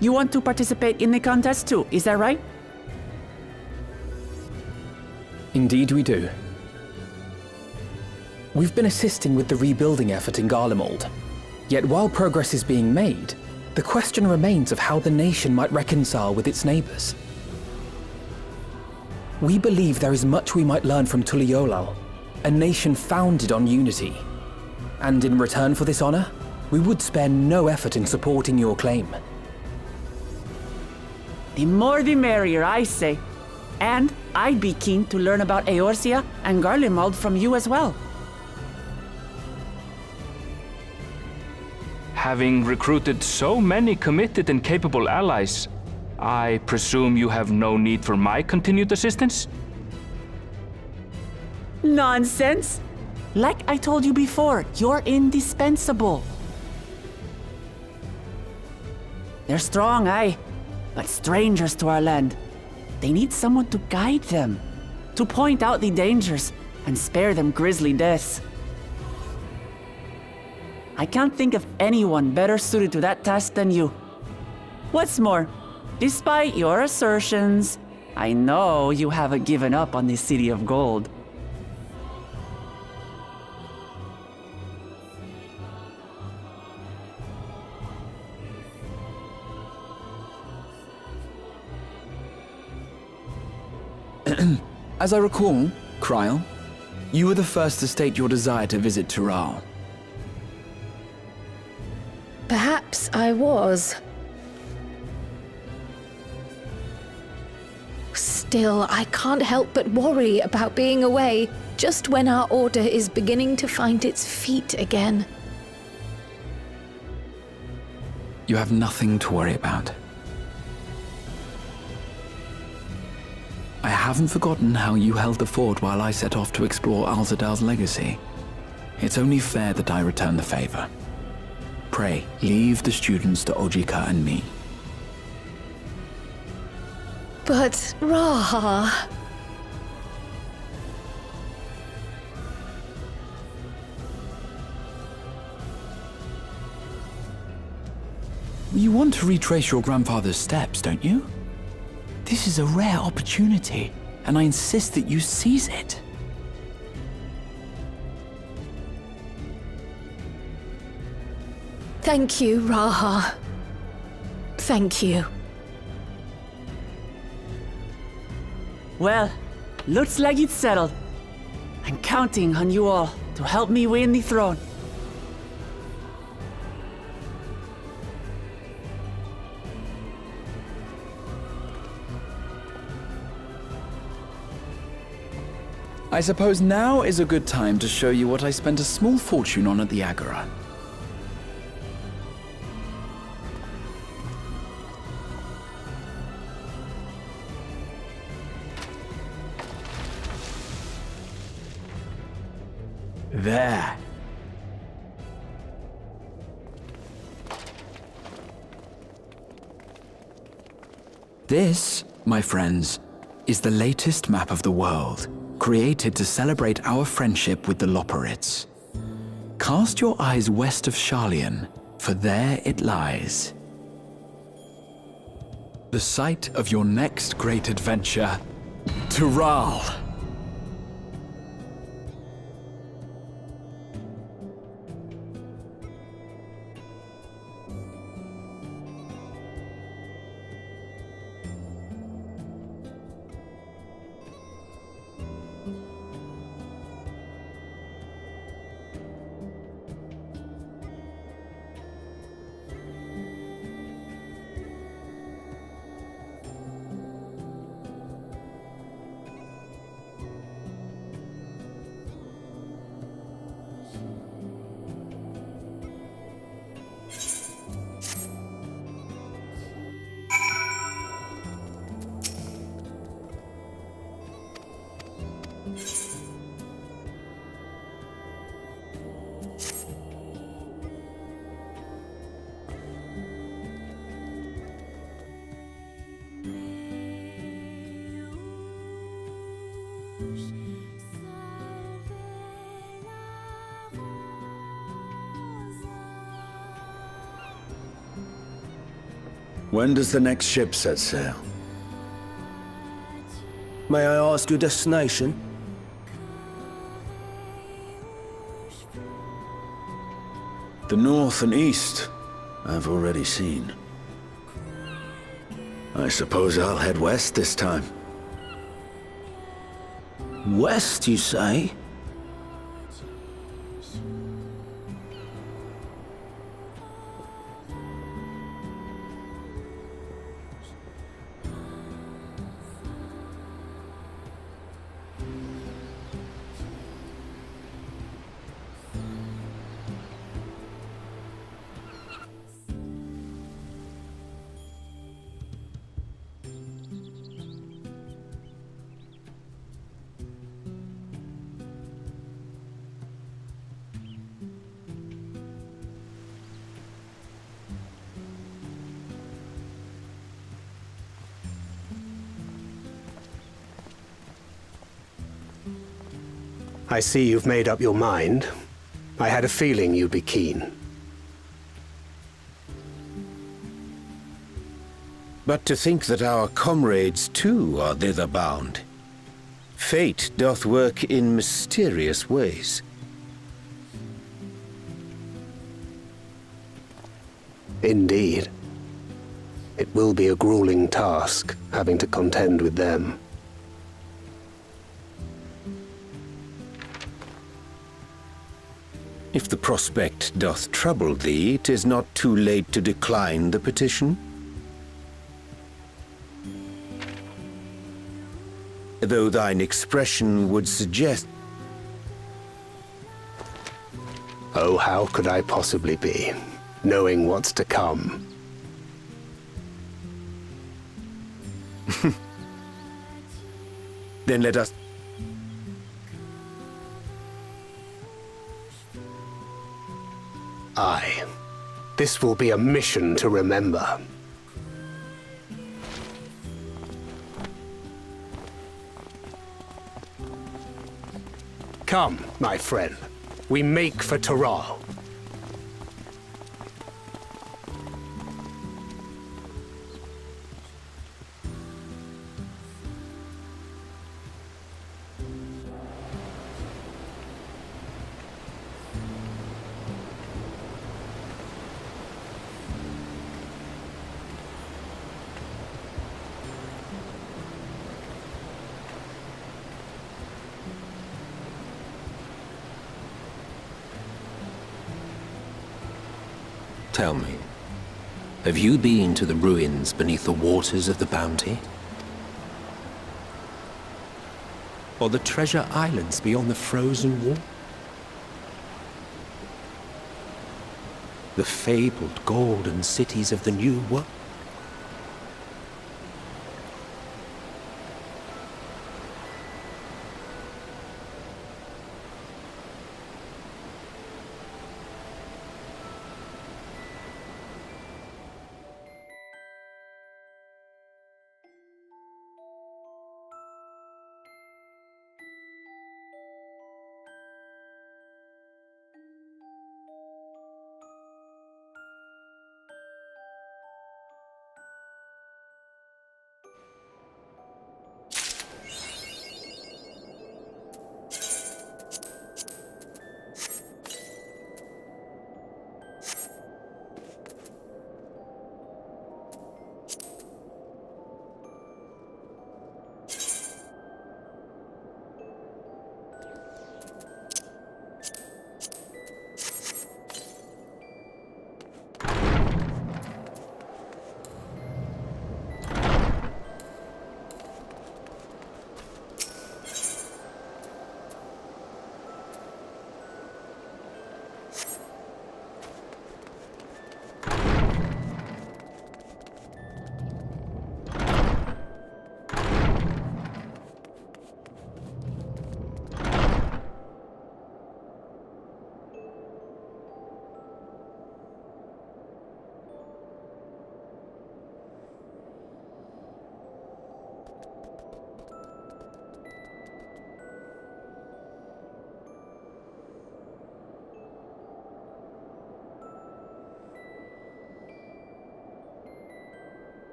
you want to participate in the contest too, is that right? Indeed we do. We've been assisting with the rebuilding effort in Garlemald. Yet while progress is being made, the question remains of how the nation might reconcile with its neighbors. We believe there is much we might learn from Tuliolal, a nation founded on unity. And in return for this honor, we would spare no effort in supporting your claim. The more the merrier, I say. And I'd be keen to learn about Eorzea and Garlemald from you as well. Having recruited so many committed and capable allies, I presume you have no need for my continued assistance? Nonsense! Like I told you before, you're indispensable. They're strong, aye, but strangers to our land. They need someone to guide them, to point out the dangers and spare them grisly deaths. I can't think of anyone better suited to that task than you. What's more, despite your assertions, I know you haven't given up on the City of Gold. As I recall, Kryl, you were the first to state your desire to visit Tural. Perhaps I was. Still, I can't help but worry about being away just when our order is beginning to find its feet again. You have nothing to worry about. I haven't forgotten how you held the fort while I set off to explore Alzadal's legacy. It's only fair that I return the favor. Pray, leave the students to Ojika and me. But, Raha... You want to retrace your grandfather's steps, don't you? This is a rare opportunity, and I insist that you seize it. Thank you, Raha. Thank you. Well, looks like it's settled. I'm counting on you all to help me win the throne. I suppose now is a good time to show you what I spent a small fortune on at the Agora. There. This, my friends, is the latest map of the world, created to celebrate our friendship with the Loperids. Cast your eyes west of Sharlayan, for there it lies. The site of your next great adventure, Tural. When does the next ship set sail? May I ask your destination? The north and east, I've already seen. I suppose I'll head west this time. West, you say? I see you've made up your mind. I had a feeling you'd be keen. But to think that our comrades too are thither bound. Fate doth work in mysterious ways. Indeed. It will be a grueling task, having to contend with them. If the prospect doth trouble thee, 'tis not too late to decline the petition. Though thine expression would suggest... Oh, how could I possibly be, knowing what's to come? Then let us... Aye. This will be a mission to remember. Come, my friend. We make for Tural. Tell me, have you been to the ruins beneath the waters of the Bounty? Or the treasure islands beyond the frozen wall? The fabled golden cities of the New World?